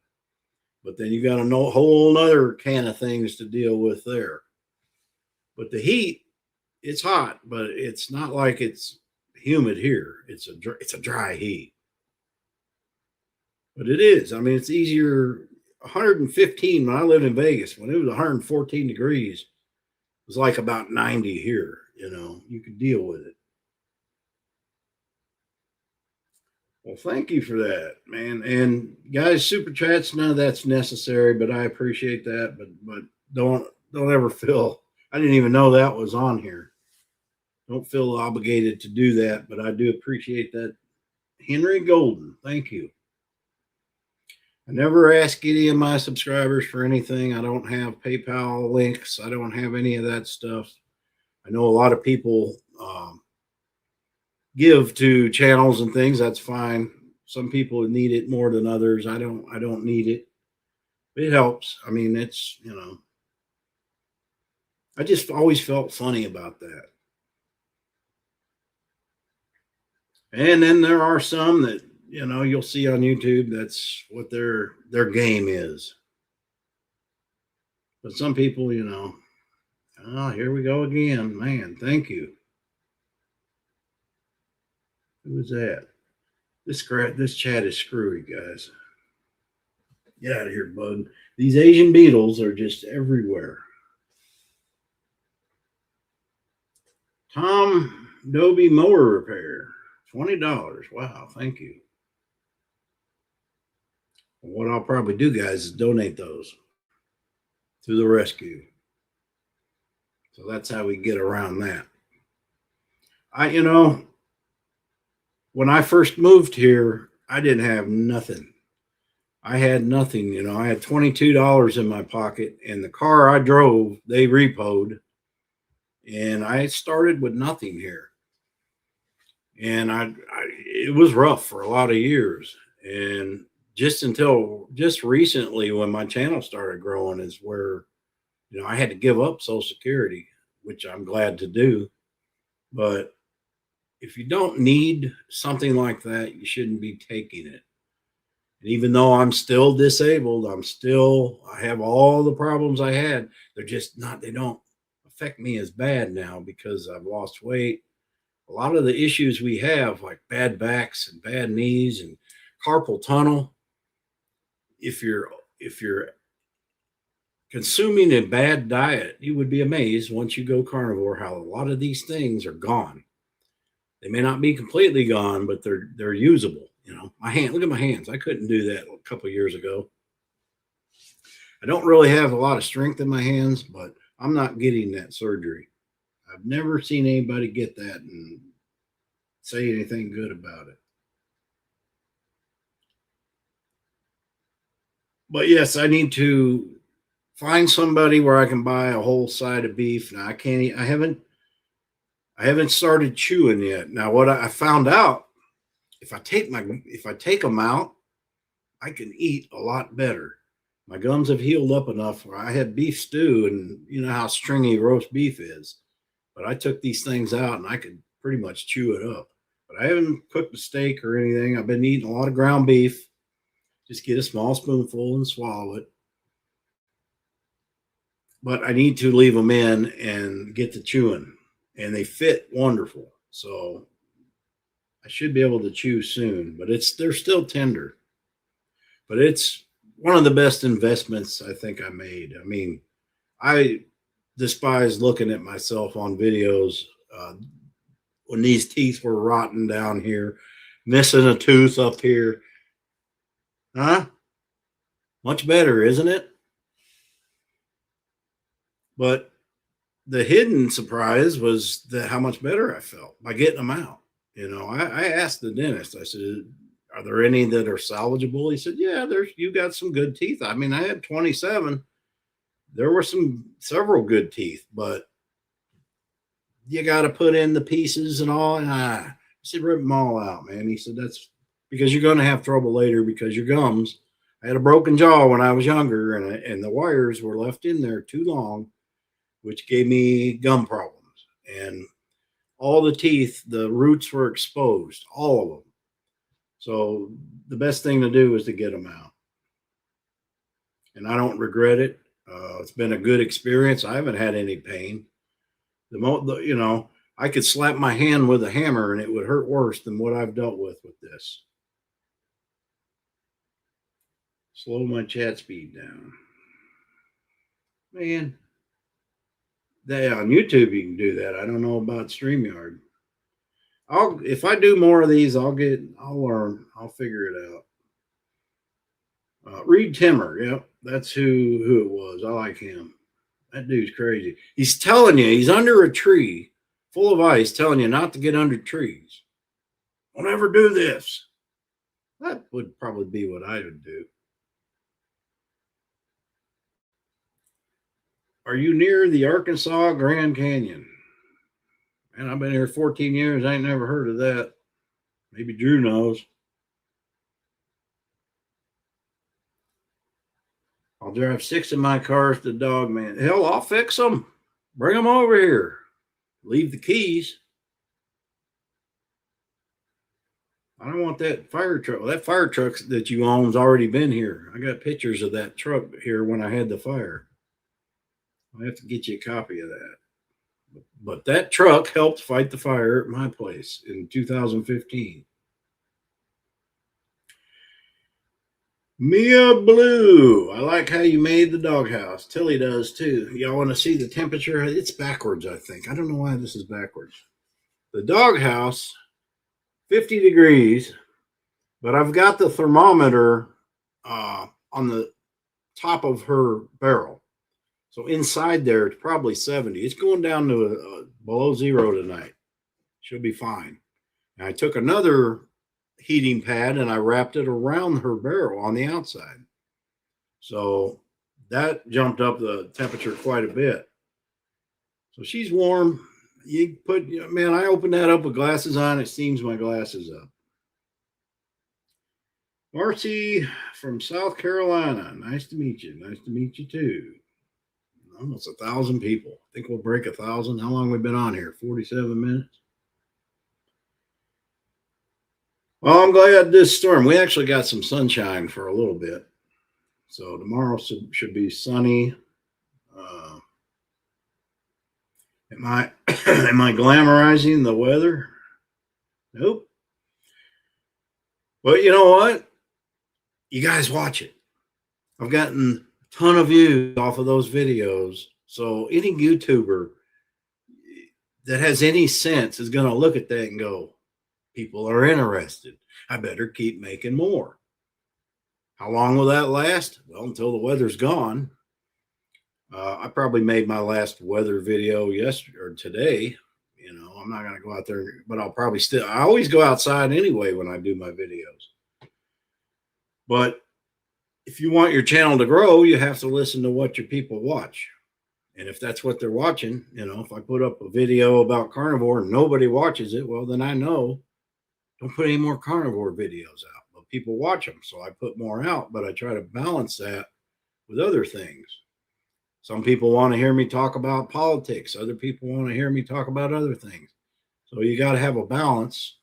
A: But then you got a whole other can of things to deal with there. But the heat, it's hot, but it's not like it's humid here. It's a dry heat. But it is. I mean, it's easier. 115 when I lived in Vegas, when it was 114 degrees, it was like about 90 here. You could deal with it. Well, thank you for that, man. And guys, super chats, none of that's necessary, but I appreciate that. But don't ever feel, I didn't even know that was on here. Don't feel obligated to do that, but I do appreciate that. Henry Golden, thank you. I never ask any of my subscribers for anything. I don't have PayPal links. I don't have any of that stuff. I know a lot of people give to channels and things. That's fine. Some people need it more than others. I don't need it. It helps. I mean, it's, I just always felt funny about that. And then there are some that, you'll see on YouTube, that's what their game is. But some people, oh, here we go again. Man, thank you. Who was that? This chat is screwy, guys. Get out of here, bud. These Asian beetles are just everywhere. Tom Dobie Mower Repair, $20. Wow, thank you. What I'll probably do, guys, is donate those to the rescue. So that's how we get around that. When I first moved here, I didn't have nothing. I had nothing. I had $22 in my pocket, and the car I drove, they repoed, and I started with nothing here. And it was rough for a lot of years. And just recently, when my channel started growing, is where, I had to give up Social Security, which I'm glad to do. But if you don't need something like that, you shouldn't be taking it. And even though I'm still disabled, I have all the problems I had. They don't affect me as bad now because I've lost weight. A lot of the issues we have, like bad backs and bad knees and carpal tunnel, if you're consuming a bad diet, you would be amazed once you go carnivore how a lot of these things are gone. They may not be completely gone, but they're usable. My hand, look at my hands. I couldn't do that a couple of years ago. I don't really have a lot of strength in my hands, but I'm not getting that surgery. I've never seen anybody get that and say anything good about it. But yes, I need to find somebody where I can buy a whole side of beef. Now I haven't started chewing yet. Now what I found out, if I take them out, I can eat a lot better. My gums have healed up enough where I had beef stew, and you know how stringy roast beef is. But I took these things out and I could pretty much chew it up. But I haven't cooked a steak or anything. I've been eating a lot of ground beef. Just get a small spoonful and swallow it. But I need to leave them in and get to chewing. And they fit wonderful. So I should be able to chew soon. But they're still tender. But it's one of the best investments I think I made. I mean, I despise looking at myself on videos when these teeth were rotten down here, missing a tooth up here. Huh? Much better, isn't it? But the hidden surprise was how much better I felt by getting them out. I asked the dentist, I said, are there any that are salvageable? He said, yeah, you got some good teeth. I mean, I had 27. There were several good teeth, but you got to put in the pieces and all. And I said, rip them all out, man. He said, because you're going to have trouble later because your gums. I had a broken jaw when I was younger, and the wires were left in there too long, which gave me gum problems. And all the teeth, the roots were exposed, all of them. So the best thing to do is to get them out. And I don't regret it. It's been a good experience. I haven't had any pain. I could slap my hand with a hammer and it would hurt worse than what I've dealt with this. Slow my chat speed down. Man, on YouTube you can do that. I don't know about StreamYard. If I do more of these, I'll learn. I'll figure it out. Reed Timmer, yep, that's who it was. I like him. That dude's crazy. He's telling you he's under a tree full of ice, telling you not to get under trees. Don't ever do this. That would probably be what I would do. Are you near the Arkansas Grand Canyon? Man, I've been here 14 years. I ain't never heard of that. Maybe Drew knows. I'll drive 6 of my cars to Dogman. Hell, I'll fix them. Bring them over here. Leave the keys. I don't want that fire truck. Well, that fire truck that you own's already been here. I got pictures of that truck here when I had the fire. I have to get you a copy of that. But that truck helped fight the fire at my place in 2015. Mia Blue, I like how you made the doghouse. Tilly does too. Y'all want to see the temperature? It's backwards, I think. I don't know why this is backwards. The doghouse, 50 degrees, but I've got the thermometer on the top of her barrel. So inside there, it's probably 70. It's going down to below zero tonight. She'll be fine. And I took another heating pad and I wrapped it around her barrel on the outside. So that jumped up the temperature quite a bit. So she's warm. Man, I opened that up with glasses on. It steams my glasses up. Marcy from South Carolina. Nice to meet you. Nice to meet you too. Almost 1,000 people. I think we'll break 1,000. How long have we been on here? 47 minutes. Well, I'm glad this storm. We actually got some sunshine for a little bit. So tomorrow should be sunny. Am I glamorizing the weather? Nope. But you know what? You guys watch it. I've gotten a ton of views off of those videos. So any YouTuber that has any sense is going to look at that and go, people are interested. I better keep making more. How long will that last? Well, until the weather's gone. I probably made my last weather video yesterday or today. You know, I'm not going to go out there, but I'll probably I always go outside anyway when I do my videos. But if you want your channel to grow, you have to listen to what your people watch. And if that's what they're watching, you know, if I put up a video about carnivore and nobody watches it, well, then I know don't put any more carnivore videos out. But people watch them, so I put more out, but I try to balance that with other things. Some people want to hear me talk about politics. Other people want to hear me talk about other things. So you got to have a balance.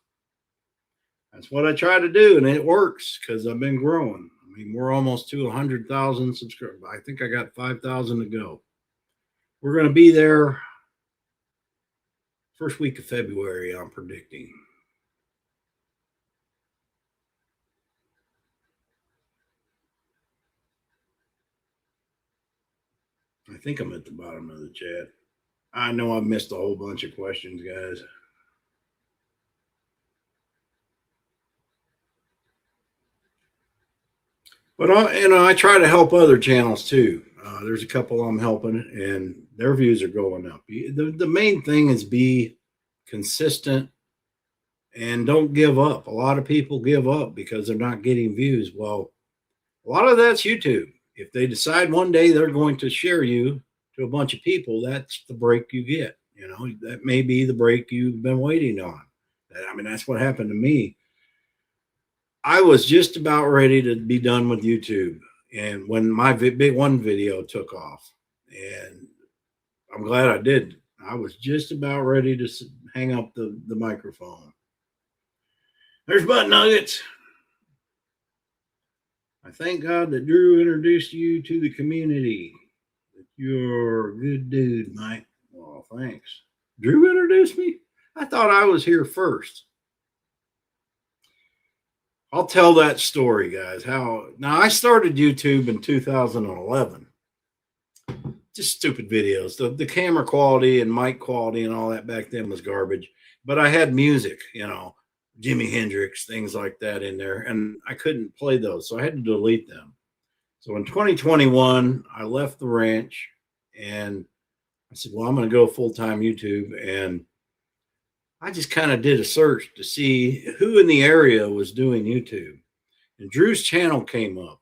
A: That's what I try to do, and it works because I've been growing. I mean, we're almost to 100,000 subscribers. I think I got 5,000 to go. We're going to be there first week of February, I'm predicting. I think I'm at the bottom of the chat. I know I've missed a whole bunch of questions, guys. But I try to help other channels too. There's a couple I'm helping, and their views are going up. The main thing is be consistent and don't give up. A lot of people give up because they're not getting views. Well, a lot of that's YouTube. If they decide one day they're going to share you to a bunch of people, that's the break you get. You know, that may be the break you've been waiting on. I mean, that's what happened to me. I was just about ready to be done with YouTube, and when my big one video took off, and I'm glad I did. I was just about ready to hang up the microphone. There's Butt Nuggets. I thank God that Drew introduced you to the community. You're a good dude, Mike. Well, thanks. Drew introduced me? I thought I was here first. I'll tell that story, guys. Now I started YouTube in 2011. Just stupid videos. The camera quality and mic quality and all that back then was garbage. But I had music, Jimi Hendrix, things like that in there, and I couldn't play those, so I had to delete them. So in 2021, I left the ranch and I said, well, I'm going to go full-time YouTube. And I just kind of did a search to see who in the area was doing YouTube. And Drew's channel came up.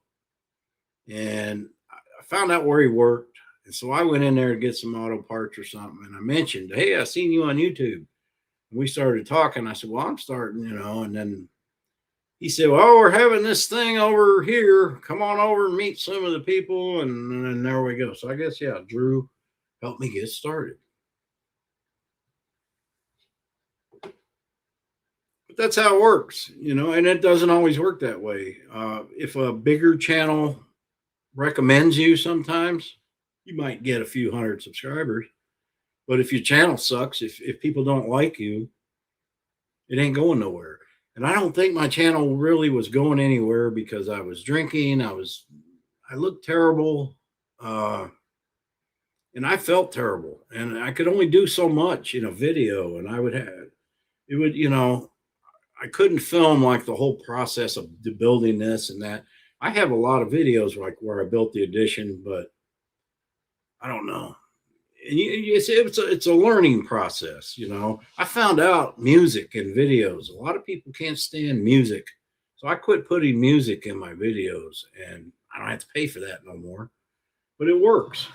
A: And I found out where he worked. And so I went in there to get some auto parts or something. And I mentioned, hey, I seen you on YouTube. And we started talking. I said, well, I'm starting, and then he said, well, we're having this thing over here. Come on over and meet some of the people. And there we go. So I guess, yeah, Drew helped me get started. But that's how it works, and it doesn't always work that way. If a bigger channel recommends you sometimes, you might get a few hundred subscribers. But if your channel sucks, if people don't like you, it ain't going nowhere. And I don't think my channel really was going anywhere because I was drinking. I looked terrible. And I felt terrible. And I could only do so much in a video. And I couldn't film like the whole process of building this and that. I have a lot of videos like where I built the addition, but I don't know. And it's a learning process, I found out music and videos. A lot of people can't stand music. So I quit putting music in my videos, and I don't have to pay for that no more. But it works.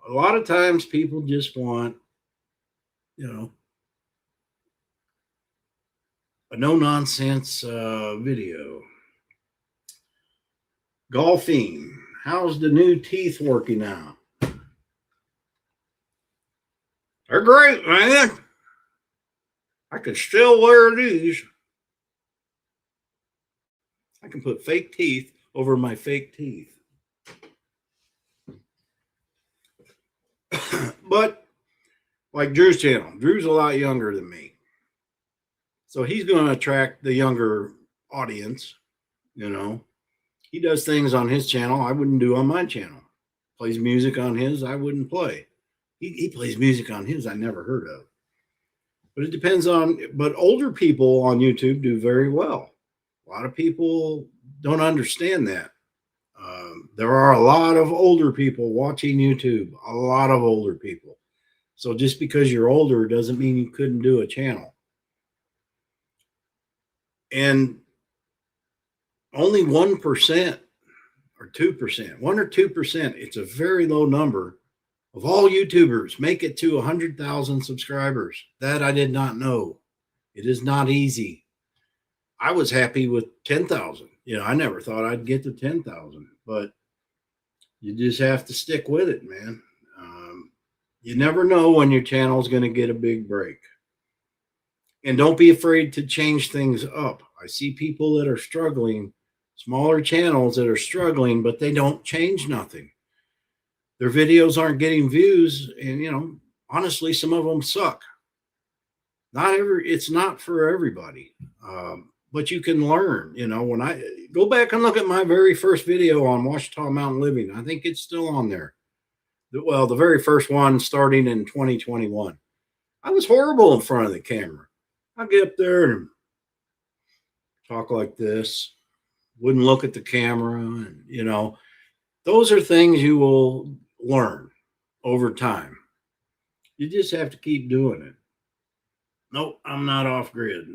A: A lot of times people just want, a no-nonsense video. Golfing. How's the new teeth working out? They're great, man. I can still wear these. I can put fake teeth over my fake teeth. But like Drew's channel, Drew's a lot younger than me. So he's going to attract the younger audience, He does things on his channel I wouldn't do on my channel. Plays music on his I wouldn't play. He plays music on his I never heard of. But it depends but older people on YouTube do very well. A lot of people don't understand that. There are a lot of older people watching YouTube, a lot of older people. So just because you're older doesn't mean you couldn't do a channel. And only 1% or 2%, 1 or 2%, it's a very low number of all YouTubers make it to 100,000 subscribers. That I did not know. It is not easy. I was happy with 10,000. I never thought I'd get to 10,000, but you just have to stick with it, man. You never know when your channel is going to get a big break. And don't be afraid to change things up. I see people that are struggling, smaller channels that are struggling, but they don't change nothing. Their videos aren't getting views, and honestly, some of them suck. It's not for everybody, but you can learn. When I go back and look at my very first video on Ouachita Mountain Living, I think it's still on there. Well, the very first one starting in 2021. I was horrible in front of the camera. I'd get up there and talk like this, wouldn't look at the camera, and those are things you will learn over time. You just have to keep doing it. Nope, I'm not off grid.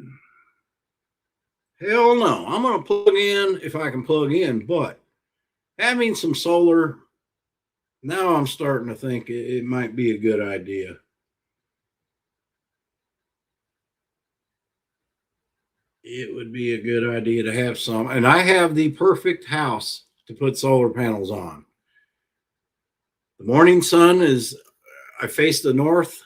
A: Hell no. I'm going to plug in if I can plug in, but having some solar, now I'm starting to think it might be a good idea. it would be a good idea to have some. And I have the perfect house to put solar panels on. The morning sun is, I face the north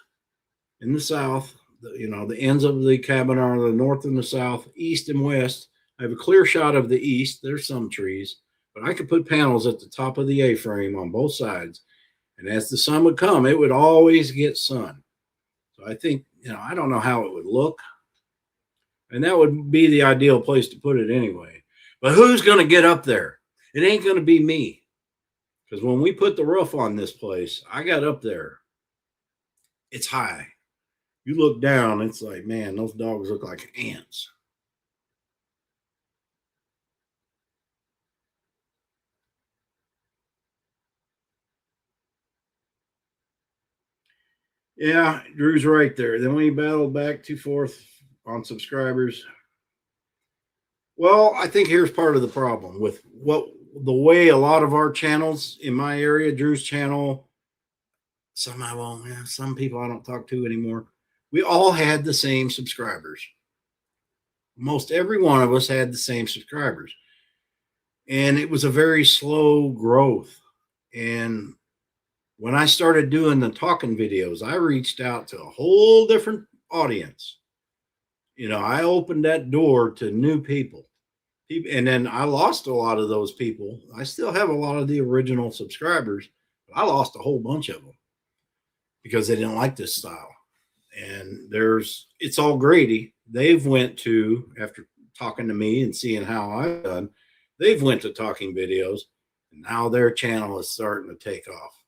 A: and the south. The ends of the cabin are the north and the south, east and west. I have a clear shot of the east. There's some trees, but I could put panels at the top of the A-frame on both sides. And as the sun would come, it would always get sun. So I think, I don't know how it would look. And that would be the ideal place to put it anyway. But who's going to get up there? It ain't going to be me. Because when we put the roof on this place, I got up there. It's high. You look down, it's like, man, those dogs look like ants. Yeah, Drew's right there. Then we battled back 2/4 on subscribers. Well, I think here's part of the problem with the way a lot of our channels in my area, Drew's channel, some I won't, some people I don't talk to anymore. We all had the same subscribers. Most every one of us had the same subscribers. And it was a very slow growth. And when I started doing the talking videos, I reached out to a whole different audience. I opened that door to new people. And then I lost a lot of those people. I still have a lot of the original subscribers, but I lost a whole bunch of them because they didn't like this style. And it's all Grady. They've went to, after talking to me and seeing how I've done, they've went to talking videos, and now their channel is starting to take off.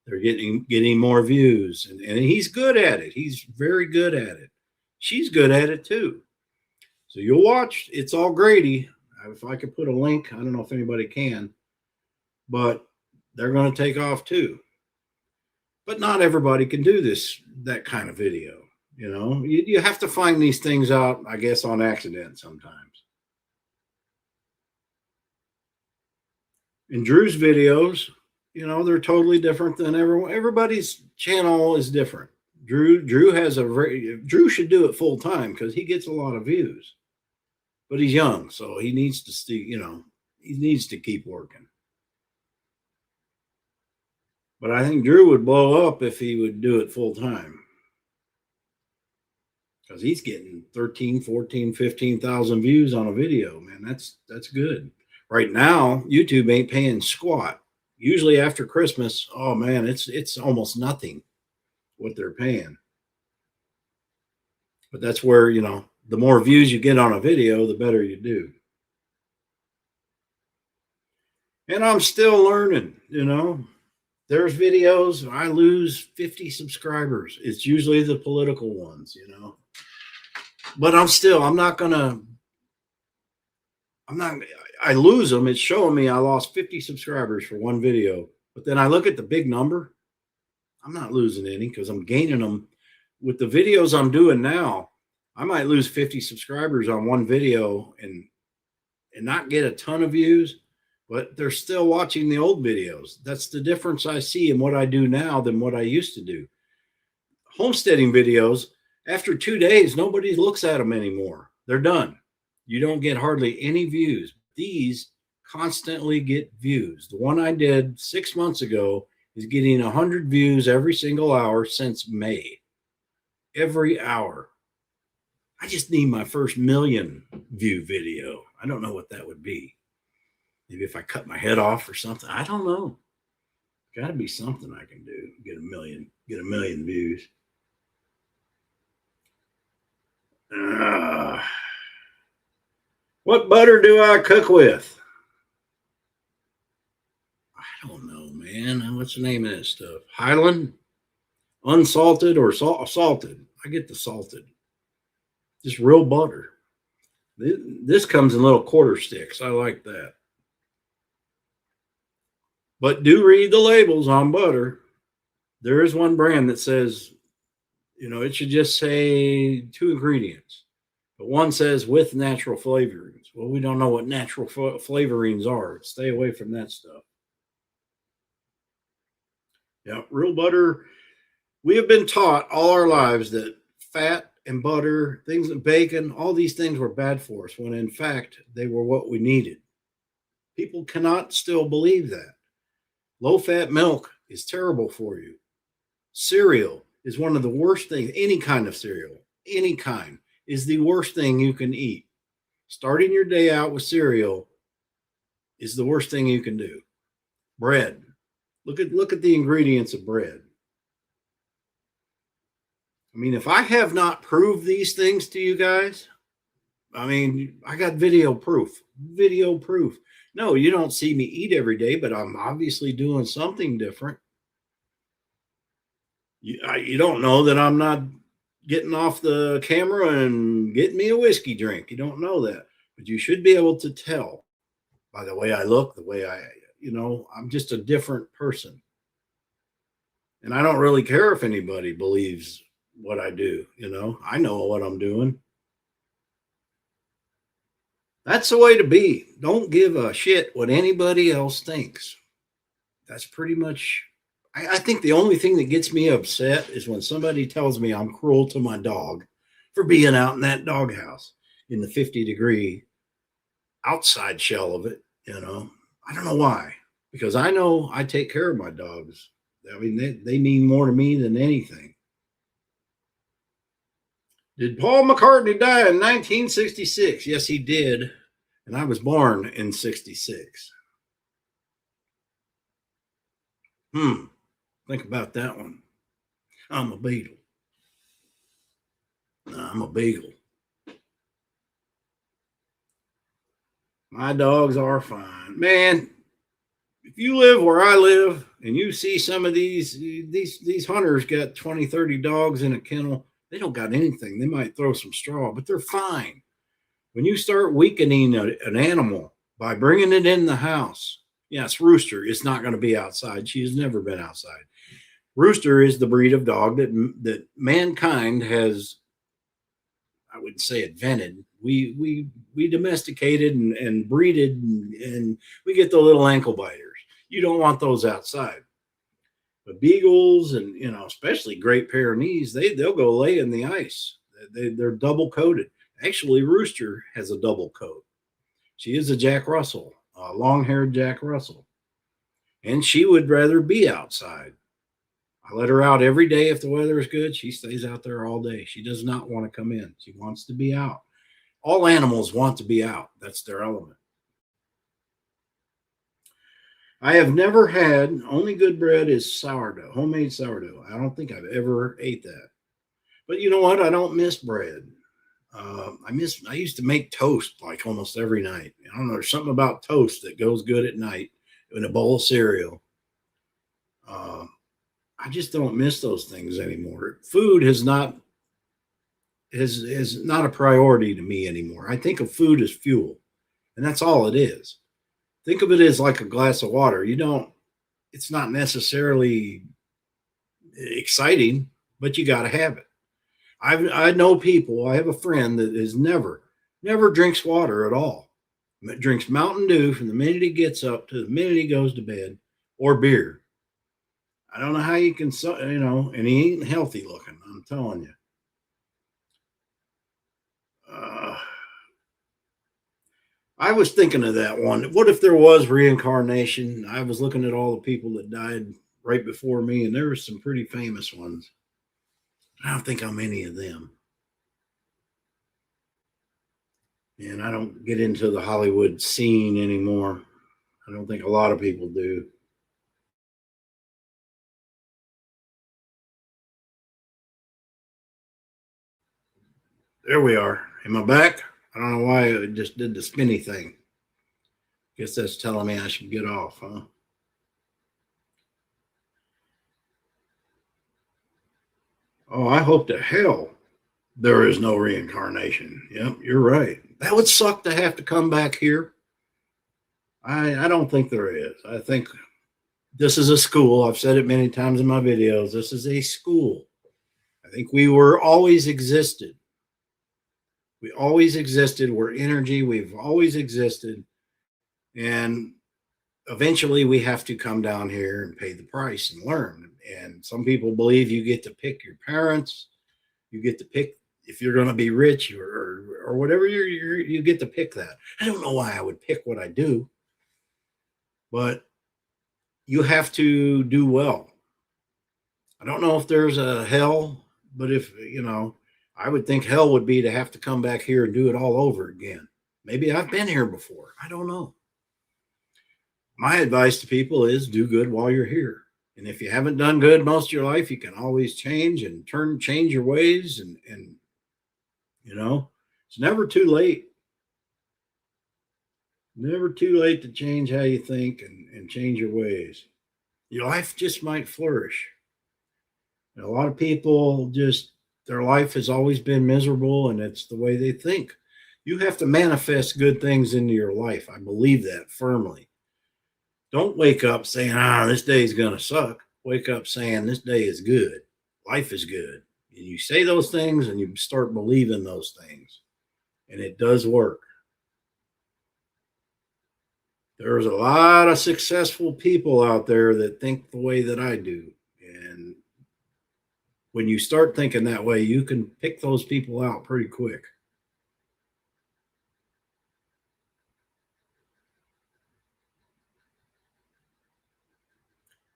A: They're getting more views, and he's good at it. He's very good at it. She's good at it too. So you'll watch. It's all Grady. If I could put a link, I don't know if anybody can, but they're going to take off too. But not everybody can do that kind of video. You have to find these things out, I guess, on accident sometimes. In Drew's videos, they're totally different than everyone. Everybody's channel is different. Drew should do it full time because he gets a lot of views, but he's young, so he needs to he needs to keep working. But I think Drew would blow up if he would do it full time, because he's getting 13, 14, 15,000 views on a video. Man, that's good. Right now, YouTube ain't paying squat. Usually after Christmas, oh man, it's almost nothing what they're paying. But that's where, the more views you get on a video, the better you do. And I'm still learning, There's videos, I lose 50 subscribers. It's usually the political ones, But I lose them. It's showing me I lost 50 subscribers for one video. But then I look at the big number. I'm not losing any because I'm gaining them. With the videos I'm doing now, I might lose 50 subscribers on one video and not get a ton of views, but they're still watching the old videos. That's the difference I see in what I do now than what I used to do. Homesteading videos, after 2 days, nobody looks at them anymore. They're done. You don't get hardly any views. These constantly get views. The one I did 6 months ago is getting 100 views every single hour since May. Every hour. I just need my first 1 million view video. I don't know what that would be. Maybe if I cut my head off or something. I don't know. Got to be something I can do. Get a million views. What butter do I cook with? I don't know, man. What's the name of that stuff? Highland? Unsalted or salted? I get the salted. Just real butter. This comes in little quarter sticks. I like that. But do read the labels on butter. There is one brand that says, it should just say 2 ingredients. But one says with natural flavorings. Well, we don't know what natural flavorings are. Stay away from that stuff. Yeah, real butter. We have been taught all our lives that fat and butter, things and bacon, all these things were bad for us when in fact they were what we needed. People cannot still believe that. Low fat milk is terrible for you. Cereal is one of the worst things, any kind of cereal, any kind, is the worst thing you can eat. Starting your day out with cereal is the worst thing you can do. Bread. Look at the ingredients of bread. I mean, if I have not proved these things to you guys, I mean, I got video proof. Video proof. No, you don't see me eat every day, but I'm obviously doing something different. You don't know that I'm not getting off the camera and getting me a whiskey drink. You don't know that, but you should be able to tell by the way I look, the way I'm just a different person. And I don't really care if anybody believes what I do. I know what I'm doing. That's the way to be. Don't give a shit what anybody else thinks. That's pretty much, I think the only thing that gets me upset is when somebody tells me I'm cruel to my dog for being out in that doghouse in the 50-degree outside shell of it. I don't know why, because I know I take care of my dogs. I mean, they mean more to me than anything. Did Paul McCartney die in 1966? Yes, he did. And I was born in 66. Think about that one. I'm a beagle. I'm a beagle. My dogs are fine. Man, if you live where I live and you see some of these hunters got 20, 30 dogs in a kennel, they don't got anything. They might throw some straw, but they're fine. When you start weakening an animal by bringing it in the house, yes, Rooster is not going to be outside. She has never been outside. Rooster is the breed of dog that mankind has, I wouldn't say invented. We domesticated and breeded, and we get the little ankle biters. You don't want those outside. But beagles and especially Great Pyrenees, they'll go lay in the ice. They're double coated. Actually, Rooster has a double coat. She is a Jack Russell, a long-haired Jack Russell, and she would rather be outside. I let her out every day if the weather is good. She stays out there all day. She does not want to come in. She wants to be out. All animals want to be out. That's their element. I have never had, only good bread is sourdough, homemade sourdough. I don't think I've ever ate that. But you know what? I don't miss bread. I used to make toast like almost every night. I don't know. There's something about toast that goes good at night in a bowl of cereal. I just don't miss those things anymore. Food is not a priority to me anymore. I think of food as fuel, and that's all it is. Think of it as like a glass of water. It's not necessarily exciting, but you got to have it. I know people. I have a friend that is never drinks water at all. Drinks Mountain Dew from the minute he gets up to the minute he goes to bed, or beer. I don't know how you can, and he ain't healthy looking. I'm telling you. I was thinking of that one. What if there was reincarnation? I was looking at all the people that died right before me, and there were some pretty famous ones. I don't think I'm any of them. And I don't get into the Hollywood scene anymore. I don't think a lot of people do. There we are. Am I back? I don't know why it just did the spinny thing. Guess that's telling me I should get off, huh? Oh, I hope to hell there is no reincarnation. Yep, you're right. That would suck to have to come back here. I don't think there is. I think this is a school. I've said it many times in my videos. This is a school. I think we were always existed. We always existed. We're energy. We've always existed. And eventually we have to come down here and pay the price and learn. And some people believe you get to pick your parents. You get to pick, if you're going to be rich or whatever, you get to pick that. I don't know why I would pick what I do, but you have to do well. I don't know if there's a hell, but if, I would think hell would be to have to come back here and do it all over again. Maybe I've been here before. I don't know. My advice to people is do good while you're here. And if you haven't done good most of your life, you can always change and change your ways. And it's never too late. Never too late to change how you think and change your ways. Your life just might flourish. And a lot of people their life has always been miserable, and it's the way they think. You have to manifest good things into your life. I believe that firmly. Don't wake up saying, this day is going to suck. Wake up saying, this day is good. Life is good. And you say those things and you start believing those things. And it does work. There's a lot of successful people out there that think the way that I do. And when you start thinking that way, you can pick those people out pretty quick.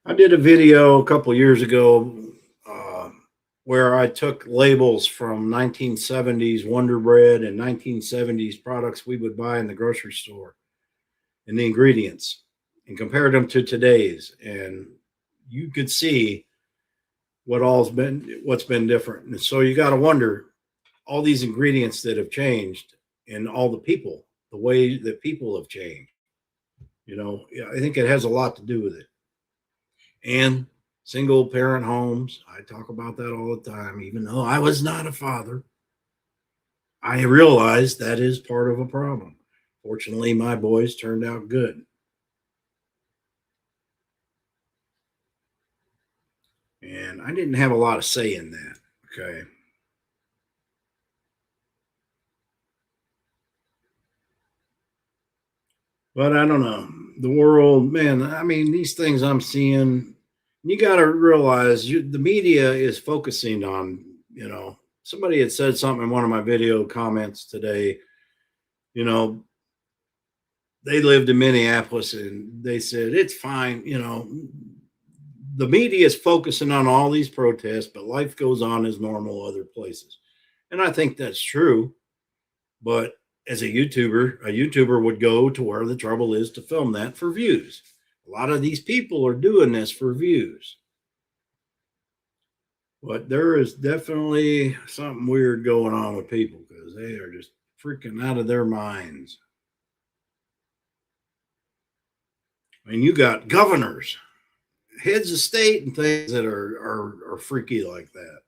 A: I did a video a couple years ago where I took labels from 1970s Wonder Bread and 1970s products we would buy in the grocery store and the ingredients and compared them to today's. And you could see what's been different. And so you got to wonder all these ingredients that have changed and all the way that people have changed. I think it has a lot to do with it. And single parent homes. I talk about that all the time. Even though I was not a father, I realized that is part of a problem. Fortunately, my boys turned out good. And I didn't have a lot of say in that. Okay. But I don't know. The world, man, I mean, these things I'm seeing, you got to realize the media is focusing on, somebody had said something in one of my video comments today. They lived in Minneapolis and they said, it's fine. The media is focusing on all these protests, but life goes on as normal other places. And I think that's true. But as a YouTuber would go to where the trouble is to film that for views. A lot of these people are doing this for views. But there is definitely something weird going on with people because they are just freaking out of their minds. I mean, you got governors, heads of state, and things that are freaky like that.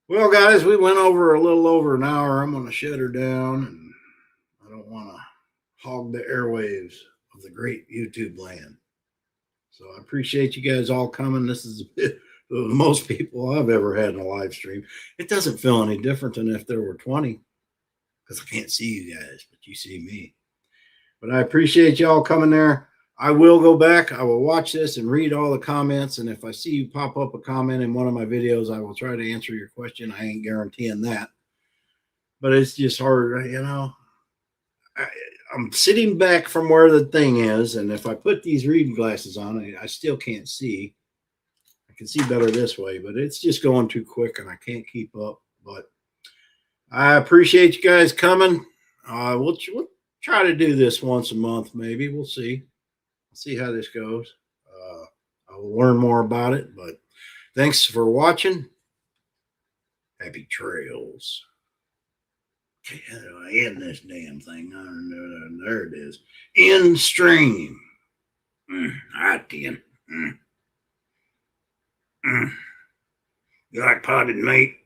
A: Well, guys, we went over a little over an hour. I'm going to shut her down, and I don't want to hog the airwaves of the great YouTube land. So I appreciate you guys all coming. This is the most people I've ever had in a live stream. It doesn't feel any different than if there were 20 because I can't see you guys, but you see me. But I appreciate y'all coming there. I will go back. I will watch this and read all the comments. And if I see you pop up a comment in one of my videos, I will try to answer your question. I ain't guaranteeing that. But it's just hard, I'm sitting back from where the thing is. And if I put these reading glasses on, I still can't see. I can see better this way, but it's just going too quick and I can't keep up. But I appreciate you guys coming. We'll try to do this once a month, maybe. We'll see. See how this goes. I will learn more about it, but thanks for watching. Happy trails. Okay, how do I end this damn thing? There it is. End stream. Right then. You like potted meat?